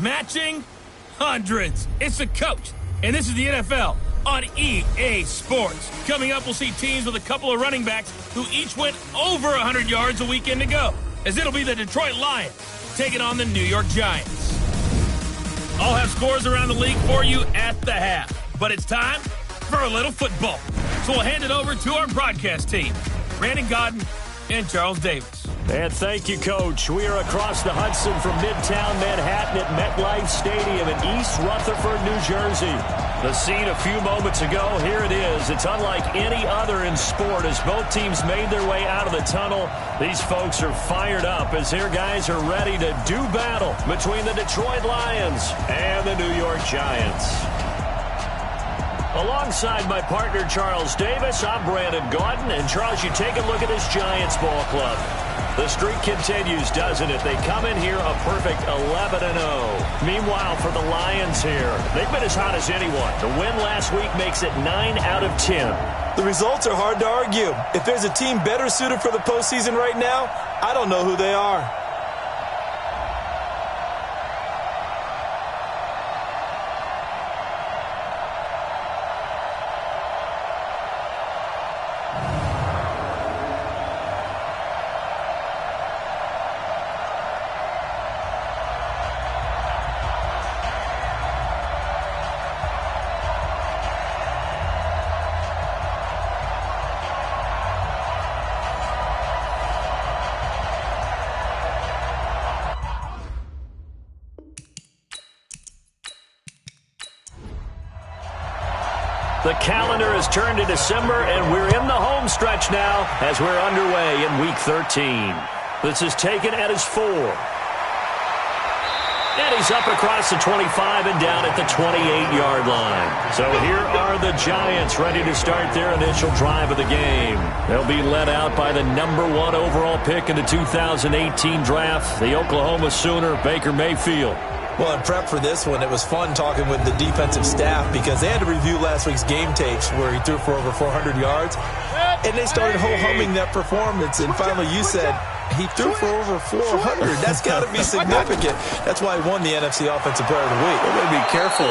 matching hundreds. It's the coach, and this is the NFL on EA Sports. Coming up, we'll see teams with a couple of running backs who each went over 100 yards a weekend ago, as it'll be the Detroit Lions taking on the New York Giants. I'll have scores around the league for you at the half, but it's time for a little football. So we'll hand it over to our broadcast team, Brandon Godden and Charles Davis. And thank you, Coach. We are across the Hudson from Midtown Manhattan at MetLife Stadium in East Rutherford, New Jersey. The scene a few moments ago, here it is. It's unlike any other in sport as both teams made their way out of the tunnel. These folks are fired up as their guys are ready to do battle between the Detroit Lions and the New York Giants. Alongside my partner, Charles Davis, I'm Brandon Gaudin. And, Charles, you take a look at this Giants ball club. The streak continues, doesn't it? They come in here a perfect 11-0. Meanwhile, for the Lions here, they've been as hot as anyone. The win last week makes it 9 out of 10. The results are hard to argue. If there's a team better suited for the postseason right now, I don't know who they are. The calendar has turned to December, and we're in the home stretch now as we're underway in Week 13. This is taken at his 4. And he's up across the 25 and down at the 28-yard line. So here are the Giants ready to start their initial drive of the game. They'll be led out by the number 1 overall pick in the 2018 draft, the Oklahoma Sooner, Baker Mayfield. Well, in prep for this one, it was fun talking with the defensive staff because they had to review last week's game tapes where he threw for over 400 yards. And they started ho-humming that performance. And finally you said he threw for over 400. That's got to be significant. That's why he won the NFC Offensive Player of the Week. Well, they'd be careful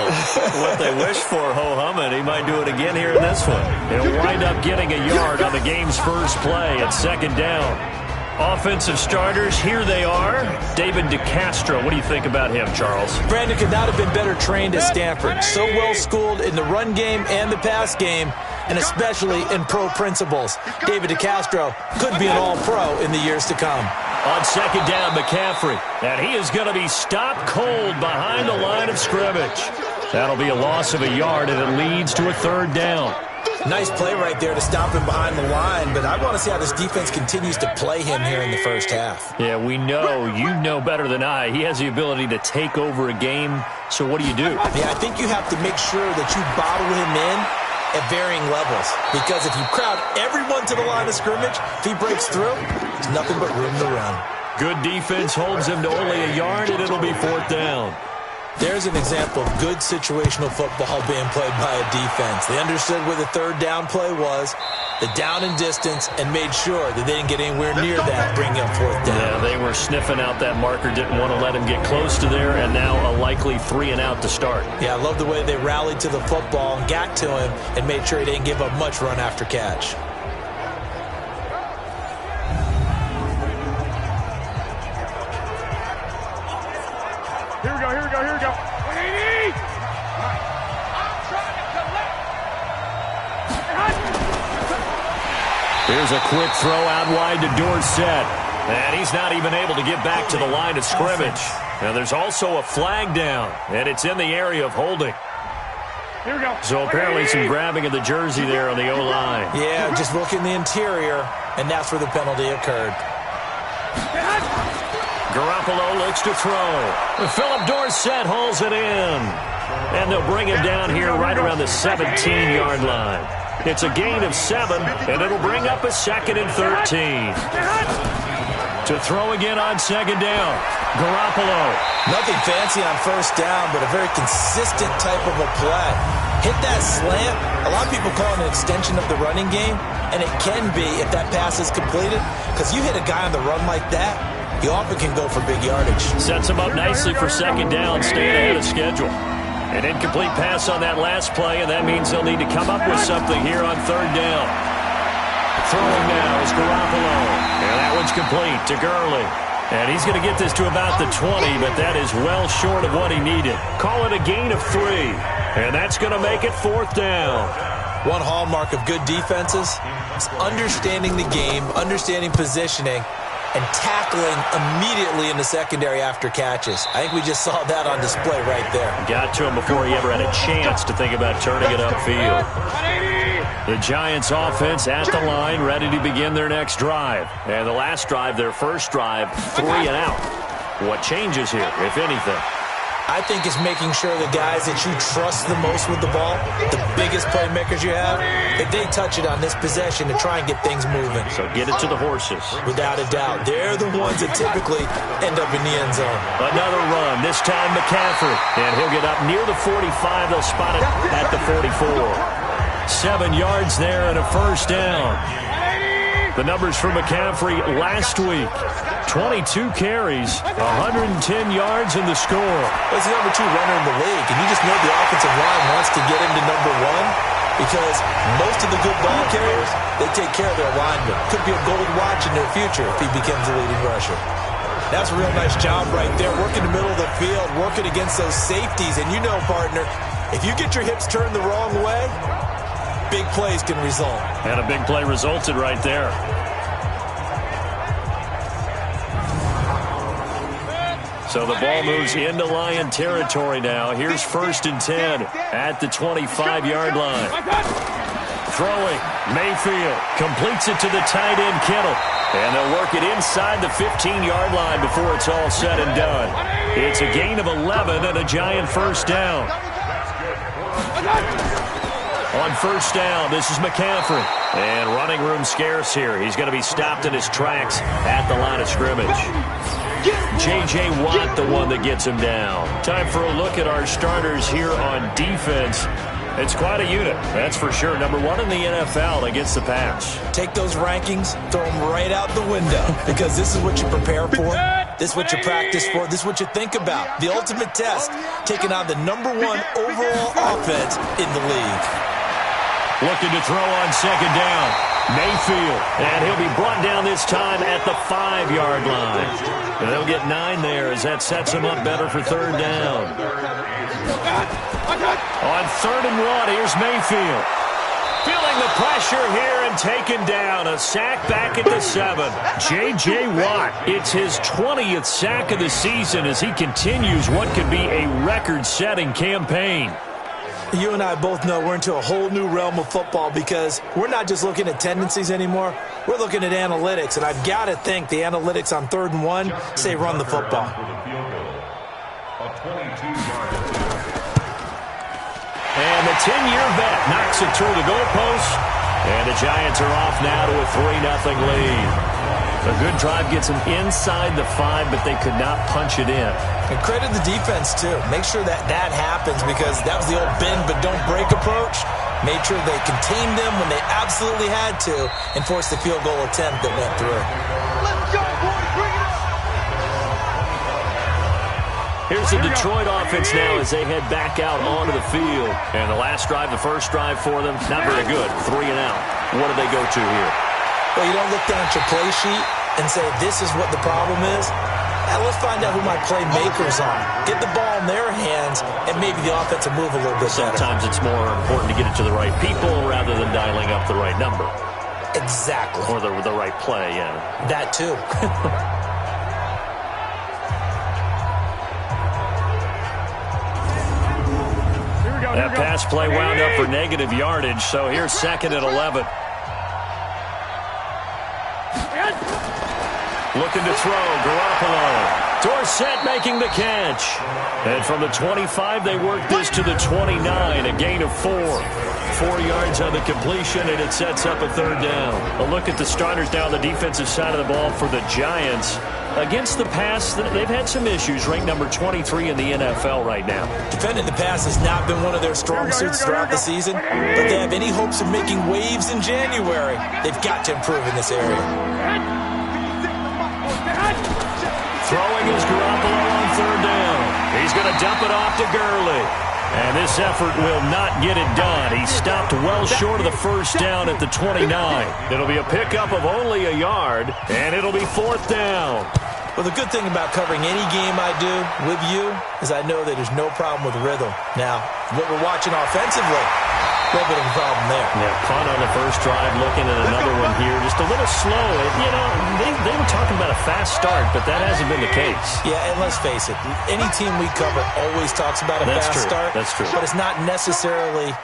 what they wish for, ho-humming. He might do it again here in this one. He'll wind up getting a yard on the game's first play at second down. Offensive starters, here they are. David DeCastro, what do you think about him, Charles? Brandon could not have been better trained at Stanford. So well schooled in the run game and the pass game, and especially in pro principles. David DeCastro could be an all-pro in the years to come. On second down, McCaffrey. And he is going to be stopped cold behind the line of scrimmage. That'll be a loss of a yard, and it leads to a third down. Nice play right there to stop him behind the line, but I want to see how this defense continues to play him here in the first half. Yeah, we know, you know better than I, he has the ability to take over a game, so what do you do? Yeah, I think you have to make sure that you bottle him in at varying levels, because if you crowd everyone to the line of scrimmage, if he breaks through, there's nothing but room to run. Good defense holds him to only a yard, and it'll be fourth down. There's an example of good situational football being played by a defense. They understood where the third down play was, the down and distance, and made sure that they didn't get anywhere near that, bringing up fourth down. Yeah, they were sniffing out that marker, didn't want to let him get close to there, and now a likely 3 and out to start. Yeah, I love the way they rallied to the football and got to him and made sure he didn't give up much run after catch. Here we go. Here's a quick throw out wide to Dorsett. And he's not even able to get back to the line of scrimmage. Now there's also a flag down, and it's in the area of holding. Here we go. So apparently some grabbing of the jersey there on the O-line. Yeah, just look in the interior, and that's where the penalty occurred. Garoppolo looks to throw. Philip Dorsett hauls it in. And they'll bring him down here right around the 17-yard line. It's a gain of 7, and it'll bring up a second and 13. To throw again on second down. Garoppolo. Nothing fancy on first down, but a very consistent type of a play. Hit that slant. A lot of people call it an extension of the running game, and it can be if that pass is completed, because you hit a guy on the run like that, you often can go for big yardage. Sets him up nicely for second down, staying ahead of schedule. An incomplete pass on that last play, and that means they'll need to come up with something here on third down. Throwing now is Garoppolo. And that one's complete to Gurley. And he's going to get this to about the 20, but that is well short of what he needed. Call it a gain of 3. And that's going to make it fourth down. One hallmark of good defenses is understanding the game, understanding positioning, and tackling immediately in the secondary after catches. I think we just saw that on display right there. Got to him before he ever had a chance to think about turning it upfield. The Giants offense at the line, ready to begin their next drive. And the last drive, their first drive, 3 and out. What changes here, if anything? I think it's making sure the guys that you trust the most with the ball, the biggest playmakers you have, that they touch it on this possession to try and get things moving. So get it to the horses. Without a doubt. They're the ones that typically end up in the end zone. Another run, this time McCaffrey. And he'll get up near the 45. They'll spot it at the 44. 7 yards there and a first down. The numbers for McCaffrey last week. 22 carries, 110 yards in the score. Well, he's the number 2 runner in the league, and you just know the offensive line wants to get him to number 1 because most of the good ball carriers, they take care of their linemen. Could be a gold watch in their future if he becomes a leading rusher. That's a real nice job right there, working the middle of the field, working against those safeties. And you know, partner, if you get your hips turned the wrong way, big plays can result. And a big play resulted right there. So the ball moves into Lion territory now. Here's 1st and 10 at the 25-yard line. Throwing, Mayfield completes it to the tight end, Kittle. And they'll work it inside the 15-yard line before it's all said and done. It's a gain of 11 and a Giant first down. On first down, this is McCaffrey. And running room scarce here. He's going to be stopped in his tracks at the line of scrimmage. J.J. Watt, the one that gets him down. Time for a look at our starters here on defense. It's quite a unit, that's for sure. Number 1 in the NFL against the pass. Take those rankings, throw them right out the window, because this is what you prepare for. This is what you practice for. This is what you think about. The ultimate test, taking on the number 1 overall offense in the league. Looking to throw on second down. Mayfield, and he'll be brought down this time at the 5-yard line. And they'll get 9 there as that sets him up better for third down. On 3rd and 1, here's Mayfield. Feeling the pressure here and taken down. A sack back at the 7. J.J. Watt, it's his 20th sack of the season as he continues what could be a record-setting campaign. You and I both know we're into a whole new realm of football because we're not just looking at tendencies anymore. We're looking at analytics, and I've got to think the analytics on 3rd and 1 say run the football. And the 10-year vet knocks it through the goalpost, and the Giants are off now to a 3-0 lead. A good drive gets them inside the 5, but they could not punch it in. And credit the defense, too. Make sure that that happens because that was the old bend but don't break approach. Made sure they contained them when they absolutely had to and forced the field goal attempt that went through. Let's go, boys. Bring it up. Here's the Detroit offense now as they head back out onto the field. And the last drive, the first drive for them, not very good. 3 and out. What do they go to here? Well, you don't look down at your play sheet and say, this is what the problem is. Now, let's find out who my playmakers are. Get the ball in their hands, and maybe the offense will move a little bit better. Sometimes it's more important to get it to the right people rather than dialing up the right number. Exactly. Or the right play, yeah. That, too. That pass play wound up for negative yardage, so here's 2nd and 11. Looking to throw, Garoppolo. Dorsett making the catch. And from the 25, they work this to the 29, a gain of 4. 4 yards on the completion, and it sets up a 3rd down. A look at the starters down the defensive side of the ball for the Giants. Against the pass, they've had some issues, ranked number 23 in the NFL right now. Defending the pass has not been one of their strong suits throughout the season, but they have any hopes of making waves in January. They've got to improve in this area. Throwing is Garoppolo on third down. He's going to dump it off to Gurley. And this effort will not get it done. He stopped well short of the first down at the 29. It'll be a pickup of only a yard, and it'll be fourth down. Well, the good thing about covering any game I do with you is I know that there's no problem with rhythm. Now, what we're watching offensively, a little bit of a problem there. Yeah, punt on the first drive, looking at another one here. Just a little slow. They were talking about a fast start, but that hasn't been the case. Yeah, and let's face it, any team we cover always talks about a fast start. That's true. But it's not necessarily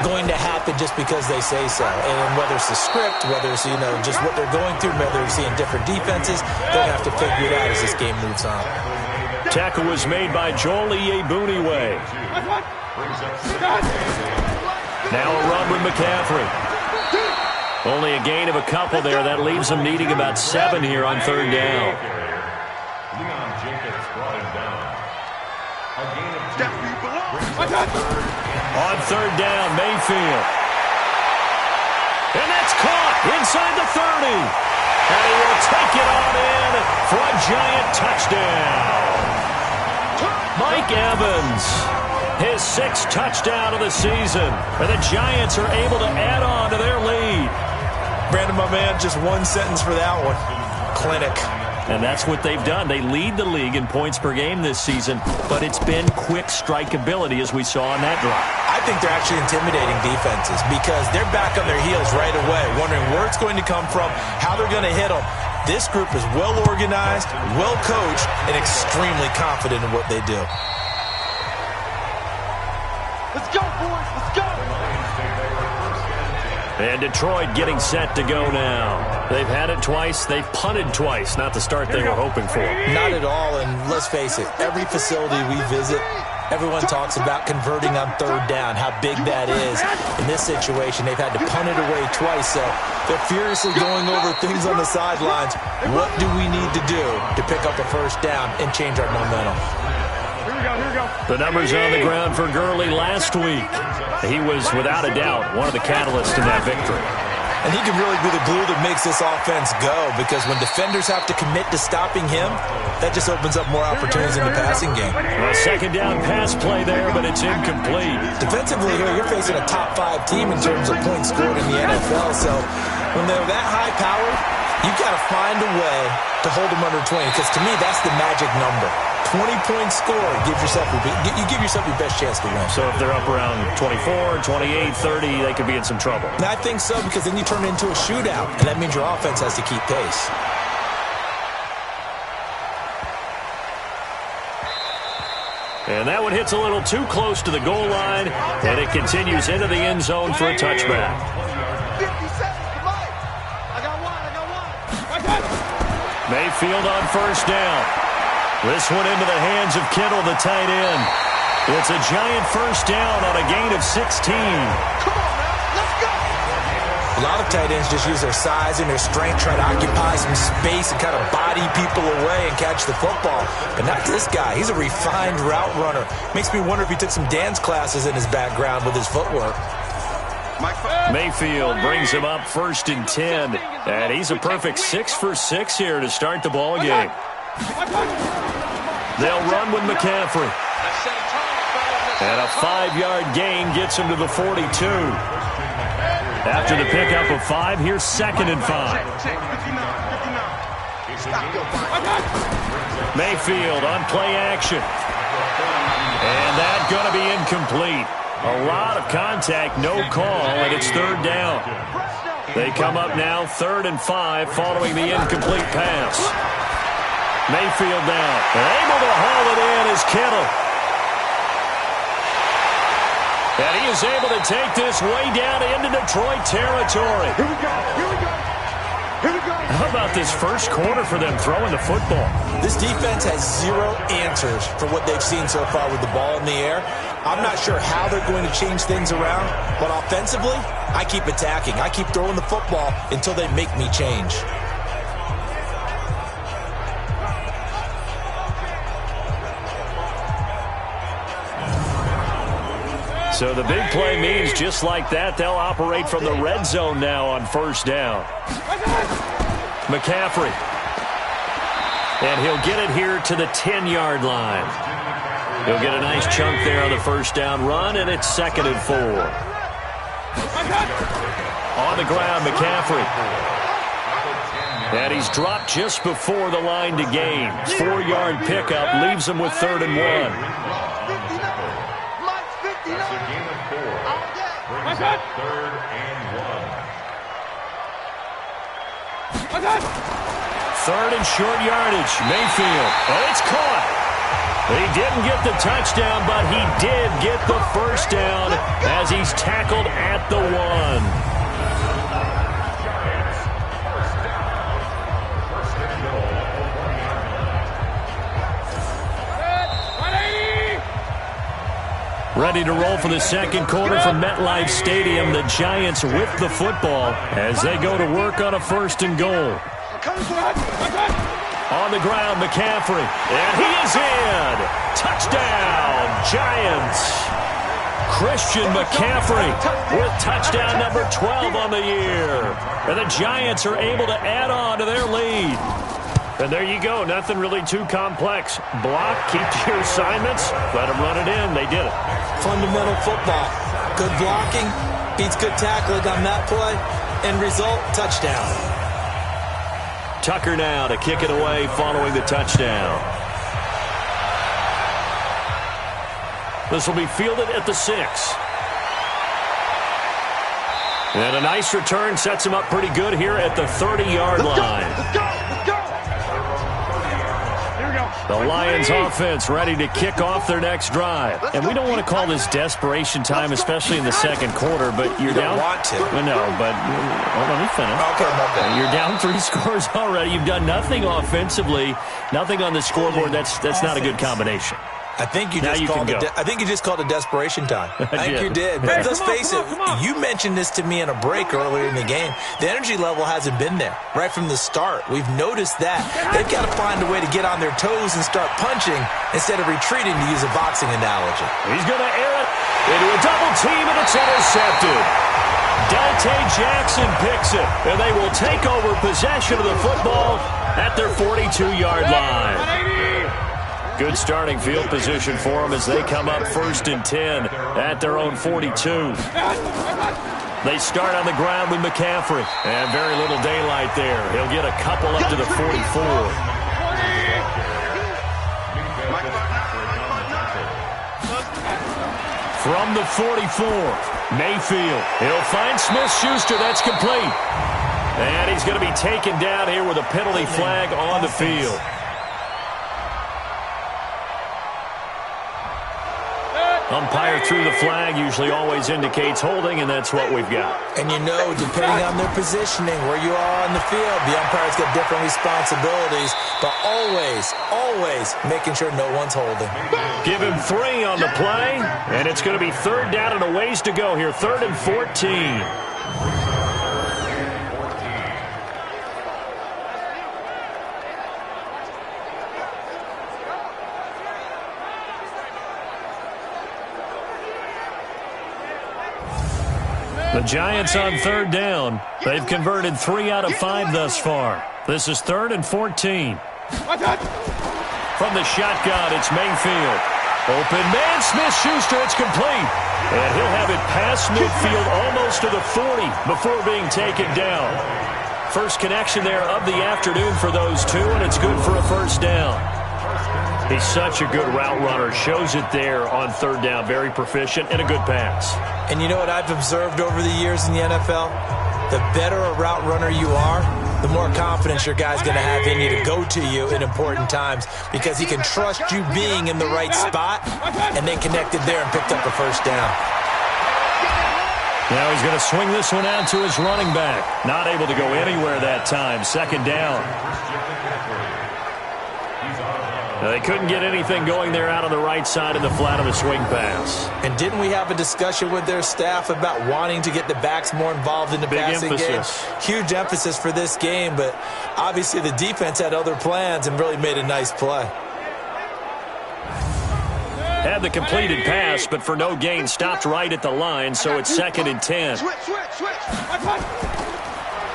going to happen just because they say so. And whether it's the script, whether it's, just what they're going through, whether they're seeing different defenses, they'll have to figure it out as this game moves on. Tackle was made by Joel Iyiegbuniwe. Now a run with McCaffrey. Only a gain of a couple there. That leaves them needing about 7 here on third down. On third down, Mayfield. And that's caught inside the 30. And he will take it on in for a giant touchdown. Mike Evans, his 6th touchdown of the season. And the Giants are able to add on to their lead. Brandon, my man, just one sentence for that one. Clinic. And that's what they've done. They lead the league in points per game this season, but it's been quick strikeability as we saw on that drive. I think they're actually intimidating defenses because they're back on their heels right away, wondering where it's going to come from, how they're going to hit them. This group is well organized, well coached, and extremely confident in what they do. Let's go, boys. Let's go. And Detroit getting set to go now. They've had it twice. They've punted twice. Not the start they were hoping for. Not at all, and let's face it, every facility we visit, everyone talks about converting on third down, how big that is. In this situation, they've had to punt it away twice, so they're furiously going over things on the sidelines. What do we need to do to pick up a first down and change our momentum? The numbers on the ground for Gurley last week. He was, without a doubt, one of the catalysts in that victory. And he can really be the glue that makes this offense go, because when defenders have to commit to stopping him, that just opens up more opportunities in the passing game. A second down pass play there, but it's incomplete. Defensively here, you're facing a top 5 team in terms of points scored in the NFL, so when they're that high powered, you've got to find a way to hold them under 20, because to me, that's the magic number. 20-point score, you give yourself your best chance to win. So if they're up around 24, 28, 30, they could be in some trouble. And I think so, because then you turn it into a shootout, and that means your offense has to keep pace. And that one hits a little too close to the goal line, and it continues into the end zone for a touchback. 50 seconds, come on. I got one. Mayfield on first down. This one into the hands of Kittle, the tight end. It's a giant first down on a gain of 16. Come on, man. Let's go. A lot of tight ends just use their size and their strength, try to occupy some space and kind of body people away and catch the football. But not this guy. He's a refined route runner. Makes me wonder if he took some dance classes in his background with his footwork. Mayfield brings him up 1st and 10. And he's a perfect 6 for 6 here to start the ball game. They'll run with McCaffrey. And a 5-yard gain gets him to the 42. After the pickup of 5, here's 2nd and 5. Mayfield on play action. And that's going to be incomplete. A lot of contact, no call, and it's 3rd down. They come up now 3rd and 5 following the incomplete pass. Mayfield now, able to haul it in is Kittle. And he is able to take this way down into Detroit territory. Here we go. Here we go. Here we go. How about this first quarter for them throwing the football? This defense has 0 answers for what they've seen so far with the ball in the air. I'm not sure how they're going to change things around, but offensively, I keep attacking. I keep throwing the football until they make me change. So the big play means just like that, they'll operate from the red zone now on first down. McCaffrey. And he'll get it here to the 10-yard line. He'll get a nice chunk there on the first down run, and it's 2nd and 4. On the ground, McCaffrey. And he's dropped just before the line to gain. 4-yard pickup leaves him with 3rd and 1. Third and short yardage. Mayfield. And it's caught. He didn't get the touchdown, but he did get the first down as he's tackled at the 1. Ready to roll for the second quarter from MetLife Stadium. The Giants with the football as they go to work on a 1st and goal. On the ground, McCaffrey. And he is in. Touchdown, Giants. Christian McCaffrey with touchdown number 12 on the year. And the Giants are able to add on to their lead. And there you go. Nothing really too complex. Block, keep to your assignments, let them run it in. They did it. Fundamental football. Good blocking beats good tackling on that play. End result, touchdown. Tucker now to kick it away following the touchdown. This will be fielded at the 6. And a nice return sets him up pretty good here at the 30-yard line. Let's go. The Lions offense ready to kick off their next drive. And we don't want to call this desperation time, especially in the second quarter, but you're down. You don't want to. Well, no, but let me finish. Okay. You're down 3 scores already. You've done nothing offensively, nothing on the scoreboard. That's not a good combination. I think you just called it desperation time. I think you did. But let's face it, you mentioned this to me in a break earlier in the game. The energy level hasn't been there right from the start. We've noticed that. They've got to find a way to get on their toes and start punching instead of retreating, to use a boxing analogy. He's going to air it into a double team, and it's intercepted. Dante Jackson picks it, and they will take over possession of the football at their 42-yard line. Good starting field position for them as they come up 1st and 10 at their own 42. They start on the ground with McCaffrey. And very little daylight there. He'll get a couple up to the 44. From the 44, Mayfield. He'll find Smith-Schuster. That's complete. And he's going to be taken down here with a penalty flag on the field. Umpire threw the flag, usually always indicates holding, and that's what we've got. And you know, depending on their positioning, where you are on the field, the umpire's got different responsibilities, but always making sure no one's holding. Give him 3 on the play, and it's going to be 3rd down and a ways to go here, 3rd and 14. The Giants on 3rd down. They've converted 3 out of 5 thus far. This is 3rd and 14. From the shotgun, it's Mayfield. Open man, Smith-Schuster, it's complete. And he'll have it past midfield almost to the 40 before being taken down. First connection there of the afternoon for those two, and it's good for a 1st down. He's such a good route runner. Shows it there on 3rd down. Very proficient and a good pass. And you know what I've observed over the years in the NFL? The better a route runner you are, the more confidence your guy's going to have in you to go to you in important times, because he can trust you being in the right spot, and they connected there and picked up a 1st down. Now he's going to swing this one out to his running back. Not able to go anywhere that time. 2nd down. They couldn't get anything going there out on the right side of the flat of the swing pass. And didn't we have a discussion with their staff about wanting to get the backs more involved in the passing game? Huge emphasis for this game, but obviously the defense had other plans and really made a nice play. Had the completed pass, but for no gain, stopped right at the line, so it's 2nd and 10. Switch.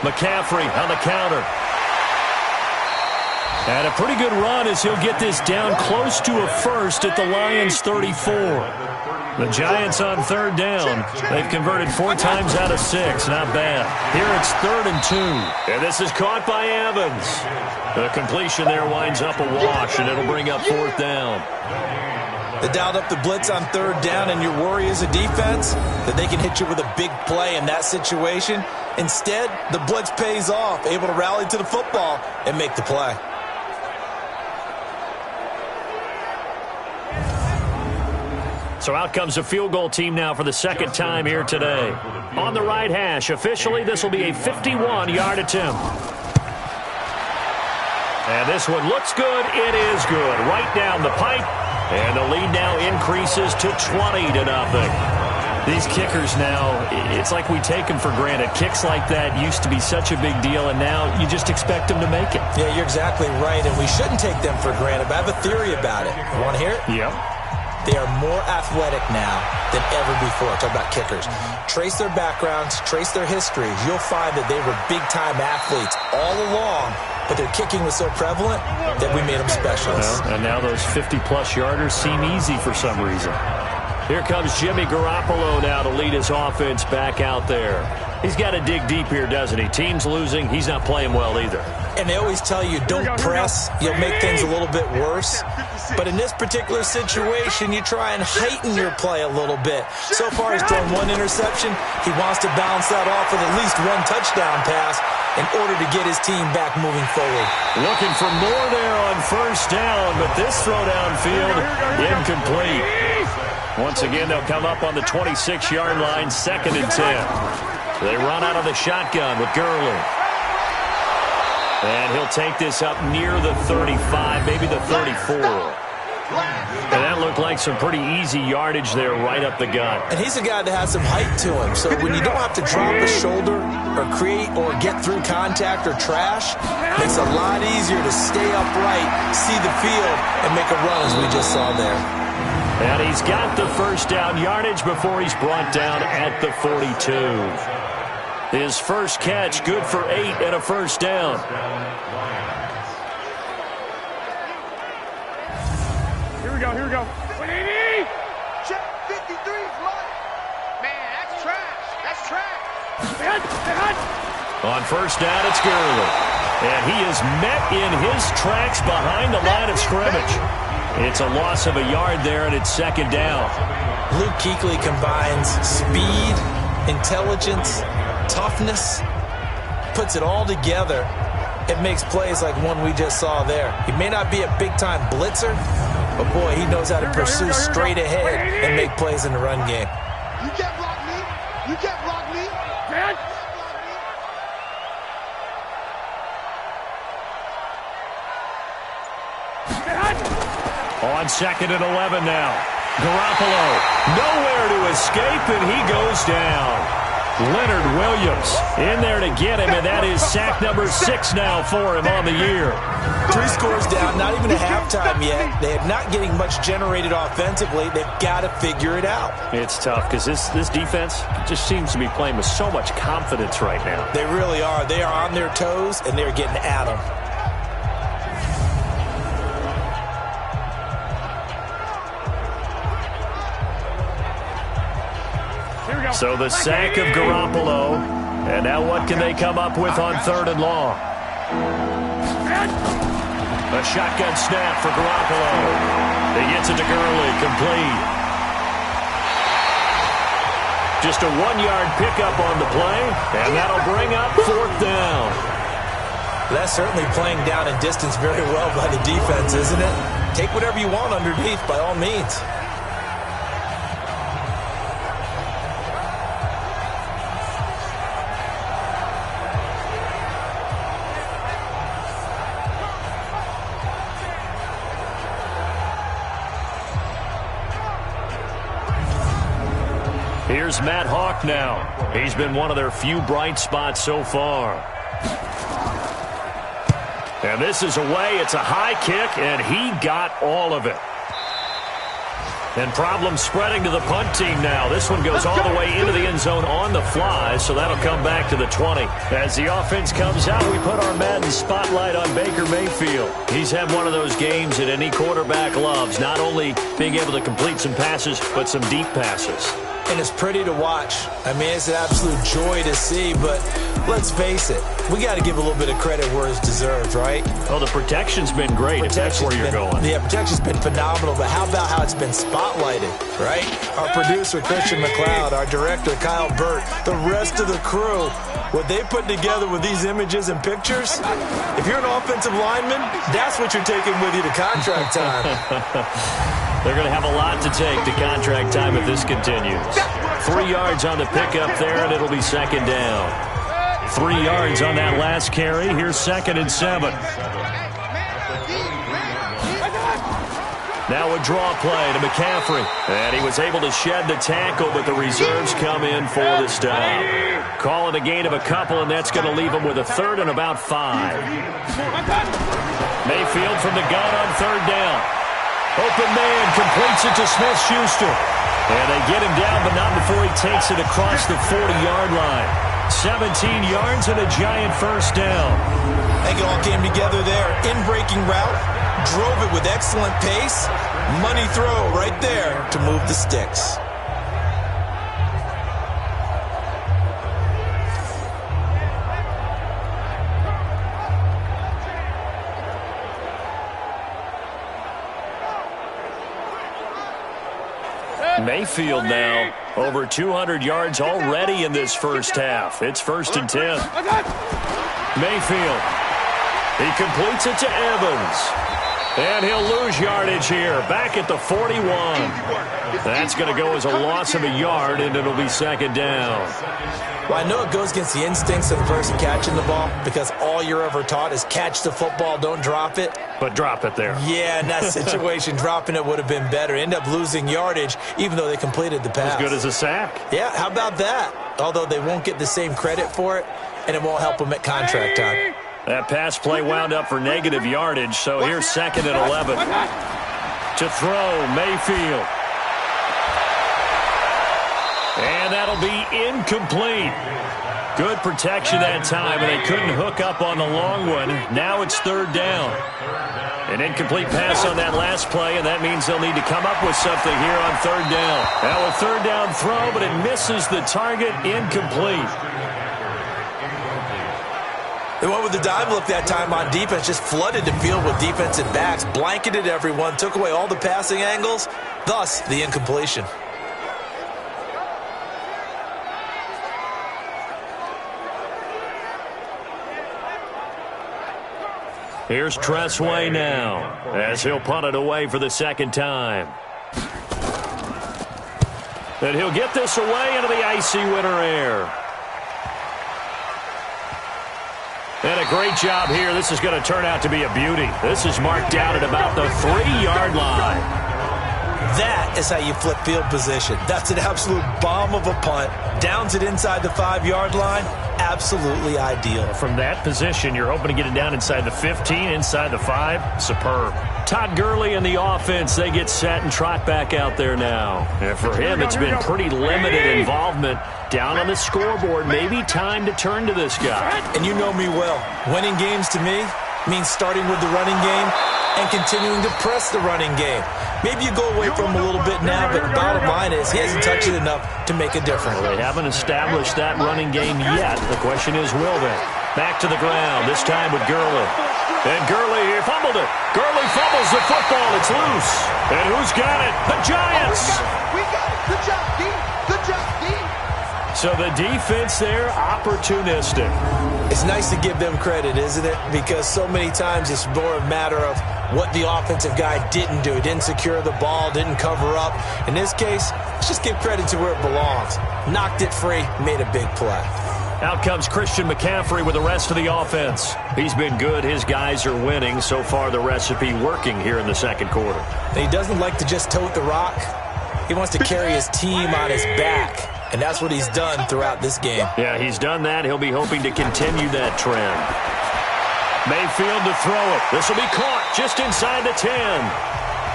McCaffrey on the counter. And a pretty good run as he'll get this down close to a first at the Lions' 34. The Giants on third down. They've converted 4 times out of 6. Not bad. Here it's 3rd and 2. And this is caught by Evans. The completion there winds up a wash, and it'll bring up 4th down. They dialed up the blitz on 3rd down, and your worry as a defense that they can hit you with a big play in that situation. Instead, the blitz pays off, able to rally to the football and make the play. So out comes a field goal team now for the 2nd time here today. On the right hash, officially this will be a 51-yard attempt. And this one looks good. It is good. Right down the pipe. And the lead now increases to 20-0. These kickers now, it's like we take them for granted. Kicks like that used to be such a big deal, and now you just expect them to make it. Yeah, you're exactly right, and we shouldn't take them for granted. But I have a theory about it. You want to hear it? Yep. They are more athletic now than ever before. Talk about kickers. Trace their backgrounds, trace their histories. You'll find that they were big-time athletes all along, but their kicking was so prevalent that we made them specialists. Well, and now those 50-plus yarders seem easy for some reason. Here comes Jimmy Garoppolo now to lead his offense back out there. He's got to dig deep here, doesn't he? Team's losing. He's not playing well either. And they always tell you, don't press. You'll make things a little bit worse. But in this particular situation, you try and heighten your play a little bit. So far, he's thrown 1 interception. He wants to bounce that off with at least 1 touchdown pass in order to get his team back moving forward. Looking for more there on 1st down, but this throw downfield incomplete. Once again, they'll come up on the 26-yard line, 2nd and 10. They run out of the shotgun with Gurley. And he'll take this up near the 35, maybe the 34. And that looked like some pretty easy yardage there right up the gut. And he's a guy that has some height to him. So when you don't have to drop a shoulder or create or get through contact or trash, it makes it a lot easier to stay upright, see the field, and make a run as we just saw there. And he's got the 1st down yardage before he's brought down at the 42. His first catch, good for 8 and a 1st down. Here we go. 180! Check 53's mine. Man, that's trash. On 1st down, it's Gurley. And he is met in his tracks behind the line of scrimmage. It's a loss of a yard there, and it's 2nd down. Luke Kuechly combines speed, intelligence, toughness, puts it all together. It makes plays like one we just saw there. He may not be a big-time blitzer, but boy, he knows how to pursue straight ahead and make plays in the run game. You can't block me. You can't block me. Man. On 2nd and 11 now. Garoppolo, nowhere to escape, and he goes down. Leonard Williams in there to get him, and that is sack number 6 now for him on the year. 3 scores down, not even at halftime yet. They're not getting much generated offensively. They've got to figure it out. It's tough because this defense just seems to be playing with so much confidence right now. They really are. They are on their toes, and they're getting at them. So the sack of Garoppolo. And now what can they come up with on 3rd and long? A shotgun snap for Garoppolo. He gets it to Gurley, complete. Just a 1-yard pickup on the play, and that'll bring up 4th down. That's certainly playing down in distance very well by the defense, isn't it? Take whatever you want underneath, by all means. Here's Matt Hawk now. He's been one of their few bright spots so far. And this is away. It's a high kick, and he got all of it. And problems spreading to the punt team now. This one goes all the way into the end zone on the fly, so that'll come back to the 20. As the offense comes out, we put our Madden spotlight on Baker Mayfield. He's had one of those games that any quarterback loves, not only being able to complete some passes, but some deep passes. And it's pretty to watch. I mean, it's an absolute joy to see, but let's face it, we got to give a little bit of credit where it's deserved, right? Well, the protection's been great, if that's where you're going. Yeah, protection's been phenomenal, but how about how it's been spotlighted, right? Our producer, Christian McLeod, our director, Kyle Burt, the rest of the crew, what they put together with these images and pictures, if you're an offensive lineman, that's what you're taking with you to contract time. They're going to have a lot to take to contract time if this continues. 3 yards on the pickup there, and it'll be second down. 3 yards on that last carry. Here's 2nd and 7. Now a draw play to McCaffrey. And he was able to shed the tackle, but the reserves come in for the stop. Calling a gain of a couple, and that's going to leave him with a 3rd and about 5. Mayfield from the gun on 3rd down. Open man completes it to Smith-Schuster. And they get him down, but not before he takes it across the 40-yard line. 17 yards and a giant first down. I think it all came together there. In-breaking route, drove it with excellent pace. Money throw right there to move the sticks. Mayfield now over 200 yards already in this first half. It's 1st and 10. Mayfield. He completes it to Evans. And he'll lose yardage here. Back at the 41. That's going to go as a loss of a yard, and it'll be 2nd down. Well, I know it goes against the instincts of the person catching the ball because all you're ever taught is catch the football, don't drop it. But drop it there. Yeah, in that situation, dropping it would have been better. End up losing yardage, even though they completed the pass. As good as a sack. Yeah, how about that? Although they won't get the same credit for it, and it won't help them at contract time. That pass play wound up for negative yardage, so here's 2nd and 11. To throw, Mayfield. And that'll be incomplete. Good protection that time, and they couldn't hook up on the long one. Now it's 3rd down. An incomplete pass on that last play, and that means they'll need to come up with something here on 3rd down. Now a 3rd down throw, but it misses the target, incomplete. They went with the dime look that time on defense, just flooded the field with defensive backs, blanketed everyone, took away all the passing angles, thus the incompletion. Here's Tressway now, as he'll punt it away for the 2nd time. And he'll get this away into the icy winter air. And a great job here. This is going to turn out to be a beauty. This is marked down at about the 3-yard line. That is how you flip field position. That's an absolute bomb of a punt. Downs it inside the 5-yard line. Absolutely ideal. From that position, you're hoping to get it down inside the 15, inside the 5. Superb. Todd Gurley and the offense, they get set and trot back out there now. And for him, it's been pretty limited involvement. Down on the scoreboard, maybe time to turn to this guy. And you know me well. Winning games to me means starting with the running game and continuing to press the running game. Maybe you go away from him a little bit now, but the bottom line is he hasn't touched it enough to make a difference. Well, they haven't established that running game yet. The question is, will they? Back to the ground, this time with Gurley. And Gurley here fumbled it. Gurley fumbles the football. It's loose. And who's got it? The Giants. We got it. Good job, D. Good job, D. So the defense there, opportunistic. It's nice to give them credit, isn't it? Because so many times it's more a matter of what the offensive guy didn't do. He didn't secure the ball, didn't cover up. In this case, let's just give credit to where it belongs. Knocked it free, made a big play. Out comes Christian McCaffrey with the rest of the offense. He's been good. His guys are winning. So far, the recipe working here in the 2nd quarter. He doesn't like to just tote the rock. He wants to carry his team on his back. And that's what he's done throughout this game. Yeah, he's done that. He'll be hoping to continue that trend. Mayfield to throw it. This will be caught just inside the 10.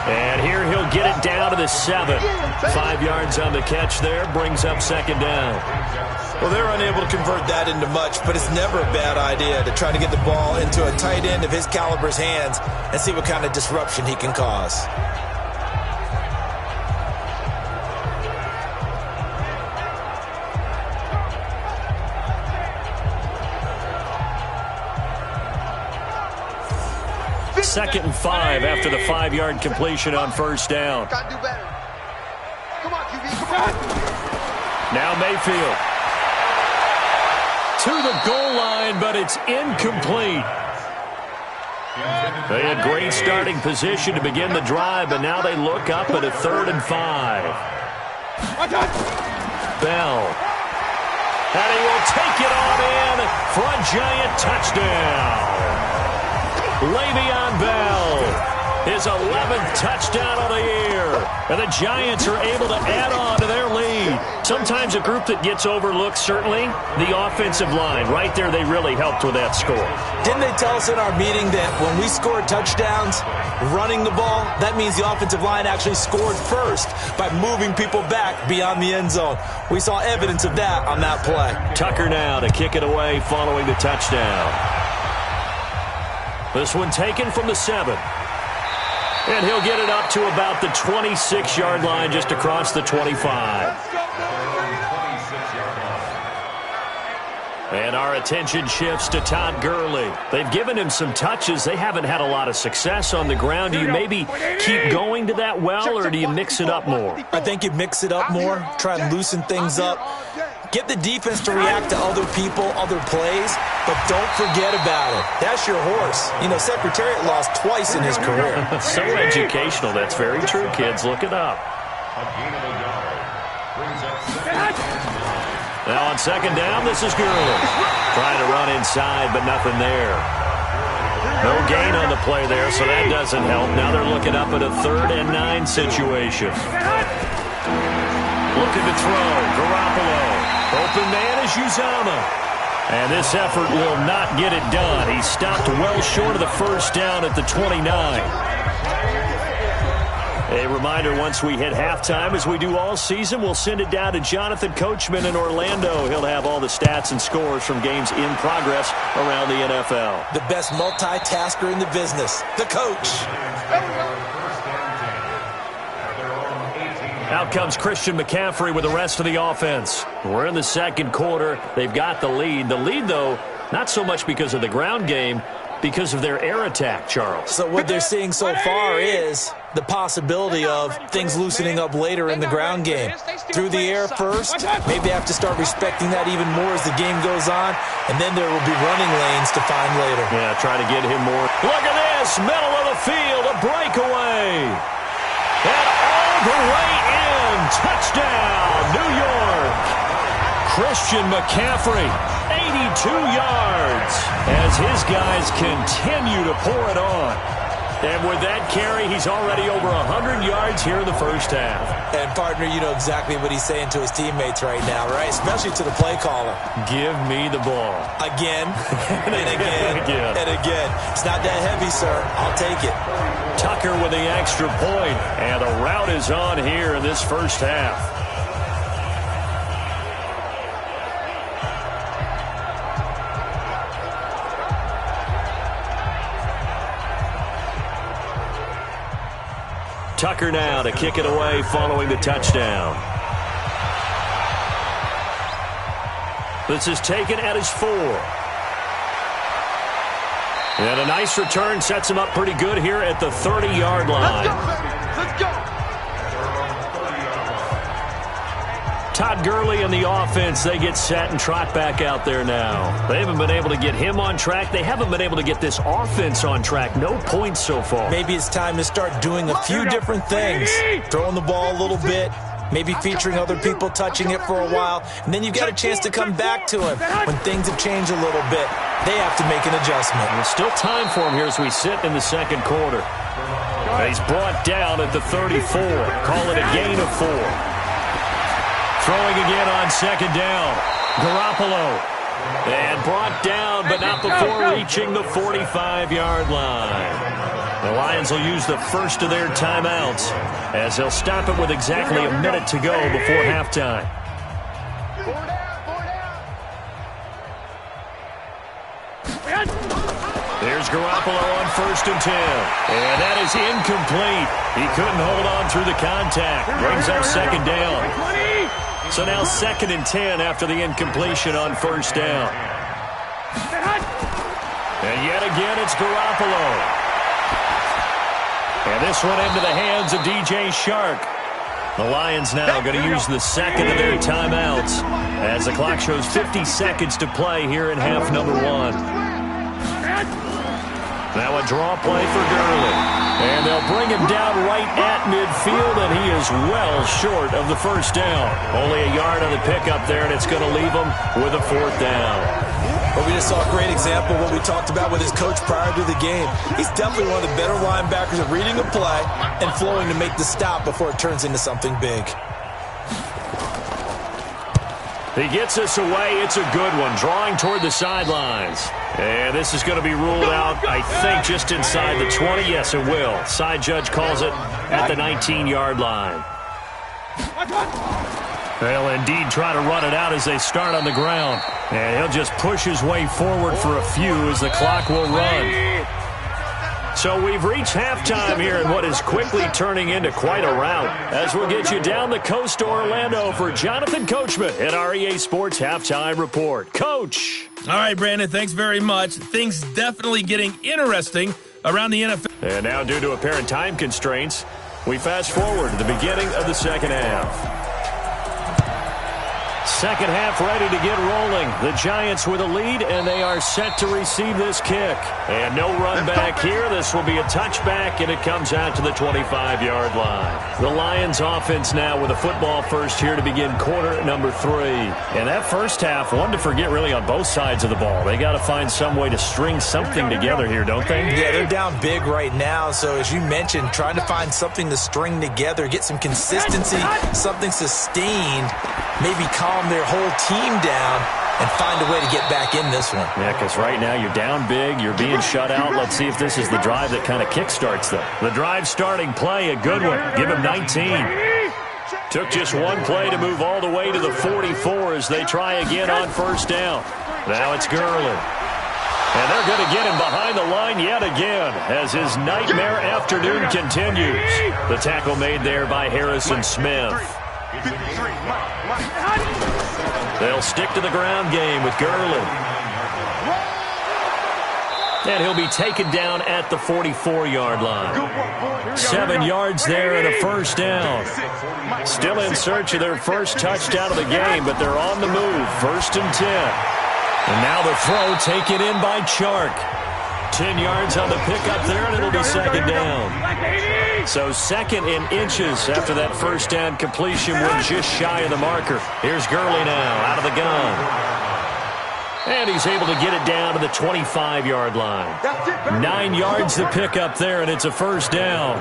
And here he'll get it down to the 7. 5 yards on the catch there, brings up second down. Well, they're unable to convert that into much, but it's never a bad idea to try to get the ball into a tight end of his caliber's hands and see what kind of disruption he can cause. Second and 5 after the 5-yard completion on first down. Gotta do better. Come on, QB, come on. Now Mayfield. To the goal line, but it's incomplete. They had great starting position to begin the drive, but now they look up at a 3rd and 5. Bell. And he will take it on in for a giant touchdown. Le'Veon Bell, his 11th touchdown of the year. And the Giants are able to add on to their lead. Sometimes a group that gets overlooked, certainly, the offensive line. Right there, they really helped with that score. Didn't they tell us in our meeting that when we scored touchdowns running the ball, that means the offensive line actually scored first by moving people back beyond the end zone? We saw evidence of that on that play. Tucker now to kick it away following the touchdown. This one taken from the 7. And he'll get it up to about the 26-yard line, just across the 25. And our attention shifts to Todd Gurley. They've given him some touches. They haven't had a lot of success on the ground. Do you maybe keep going to that well, or do you mix it up more? I think you mix it up more, try and loosen things up. Get the defense to react to other people, other plays, but don't forget about it. That's your horse. You know, Secretariat lost twice in his career. So educational. That's very true, kids. Look it up. Now on second down, this is Gurley. Trying to run inside, but nothing there. No gain on the play there, so that doesn't help. Now they're looking up at a 3rd and 9 situation. Looking to throw. Garoppolo. Open man is Uzama. And this effort will not get it done. He stopped well short of the first down at the 29. A reminder, once we hit halftime, as we do all season, we'll send it down to Jonathan Coachman in Orlando. He'll have all the stats and scores from games in progress around the NFL. The best multitasker in the business, the coach. Out comes Christian McCaffrey with the rest of the offense. We're in the second quarter. They've got the lead. The lead, though, not so much because of the ground game, because of their air attack, Charles. So what they're seeing so far is the possibility of things loosening up later in the ground game. Through the air first, maybe have to start respecting that even more as the game goes on, and then there will be running lanes to find later. Yeah, try to get him more. Look at this, middle of the field, a breakaway. And all the way in, touchdown, New York. Christian McCaffrey, 82 yards, as his guys continue to pour it on. And with that carry, he's already over 100 yards here in the first half. And, partner, you know exactly what he's saying to his teammates right now, right? Especially to the play caller. Give me the ball. Again, and again, and again. It's not that heavy, sir. I'll take it. Tucker with the extra point, and the route is on here in this first half. Tucker now to kick it away following the touchdown. This is taken at his 4. And a nice return sets him up pretty good here at the 30-yard line. Let's go. Todd Gurley and the offense, they get set and trot back out there now. They haven't been able to get him on track. They haven't been able to get this offense on track. No points so far. Maybe it's time to start doing a few different things. Throwing the ball a little bit, maybe featuring other people touching it for a while, and then you've got a chance to come back to him when things have changed a little bit. They have to make an adjustment. There's still time for him here as we sit in the second quarter. And he's brought down at the 34. Call it a gain of 4. Throwing again on second down. Garoppolo And brought down, but not before reaching the 45-yard line. The Lions will use the first of their timeouts as they'll stop it with exactly a minute to go before halftime. There's Garoppolo on 1st and 10. And that is incomplete. He couldn't hold on through the contact. Brings up 2nd down. So now 2nd and 10 after the incompletion on 1st down. And yet again, it's Garoppolo. And this one into the hands of DJ Shark. The Lions now going to use the second of their timeouts as the clock shows 50 seconds to play here in half number 1. Now a draw play for Gurley. And they'll bring him down right at midfield, and he is well short of the 1st down. Only a yard on the pickup there, and it's going to leave him with a 4th down. Well, we just saw a great example of what we talked about with his coach prior to the game. He's definitely one of the better linebackers at reading a play and flowing to make the stop before it turns into something big. He gets us away. It's a good one, drawing toward the sidelines. And this is going to be ruled out, I think, just inside the 20. Yes, it will. Side judge calls it at the 19-yard line. They'll indeed try to run it out as they start on the ground. And he'll just push his way forward for a few as the clock will run. So we've reached halftime here in what is quickly turning into quite a rout, as we'll get you down the coast to Orlando for Jonathan Coachman at our EA Sports Halftime Report. Coach. All right, Brandon, thanks very much. Things definitely getting interesting around the NFL. And now, due to apparent time constraints, we fast forward to the beginning of the second half. Second half ready to get rolling. The Giants with a lead, and they are set to receive this kick. And no run back here. This will be a touchback, and it comes out to the 25-yard line. The Lions offense now with a football first here to begin quarter number 3. And that first half, one to forget really on both sides of the ball. They got to find some way to string something together here, don't they? Yeah, they're down big right now. So as you mentioned, trying to find something to string together, get some consistency, something sustained, maybe calm their whole team down and find a way to get back in this one. Yeah, because right now you're down big, you're being shut out. Let's see if this is the drive that kind of kickstarts them. The drive starting play, a good one. Give him 19. Took just one play to move all the way to the 44 as they try again on first down. Now it's Gurley. And they're going to get him behind the line yet again as his nightmare afternoon continues. The tackle made there by Harrison Smith. They'll stick to the ground game with Gurley. And he'll be taken down at the 44-yard line. 7 yards there and a first down. Still in search of their first touchdown of the game, but they're on the move. 1st and 10. And now the throw taken in by Chark. 10 yards on the pickup there, and it'll be 2nd down. So 2nd in inches after that first down completion went just shy of the marker. Here's Gurley now out of the gun. And he's able to get it down to the 25-yard line. 9 yards the pickup there, and it's a first down.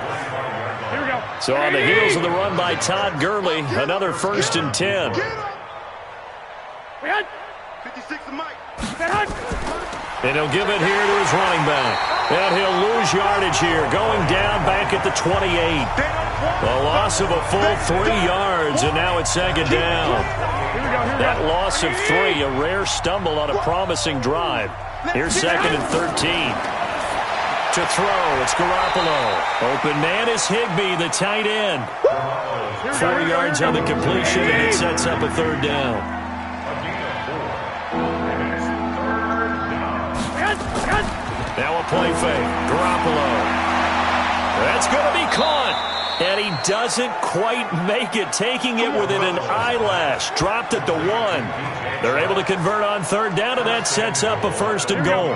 So on the heels of the run by Todd Gurley, another 1st and 10. 56 Mike. And he'll give it here to his running back. And he'll lose yardage here, going down back at the 28. A loss of a full 3 yards, and now it's 2nd down. That loss of 3, a rare stumble on a promising drive. Here's 2nd and 13. To throw, it's Garoppolo. Open man is Higbee, the tight end. 4 yards on the completion, and it sets up a 3rd down. Now a play fake. Garoppolo. That's going to be caught. And he doesn't quite make it, taking it within an eyelash. Dropped at the 1. They're able to convert on 3rd down, and that sets up a 1st and goal.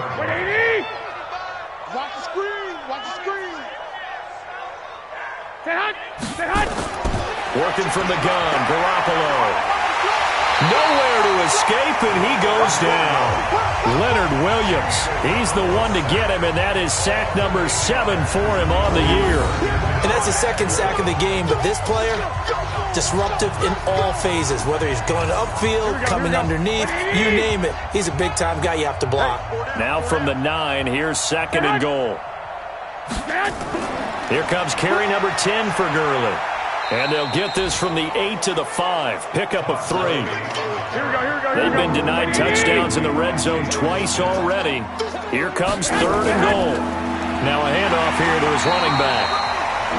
Watch the screen. Watch the screen. Working from the gun, Garoppolo. Nowhere to escape, and he goes down. Leonard Williams, he's the one to get him, and that is sack number 7 for him on the year. And that's the second sack of the game, but this player, disruptive in all phases, whether he's going upfield, coming underneath, you name it. He's a big-time guy you have to block. Now from the 9, here's 2nd and goal. Here comes carry number 10 for Gurley. And they'll get this from the 8 to the 5. Pickup of 3. They've been denied touchdowns in the red zone twice already. Here comes 3rd and goal. Now a handoff here to his running back.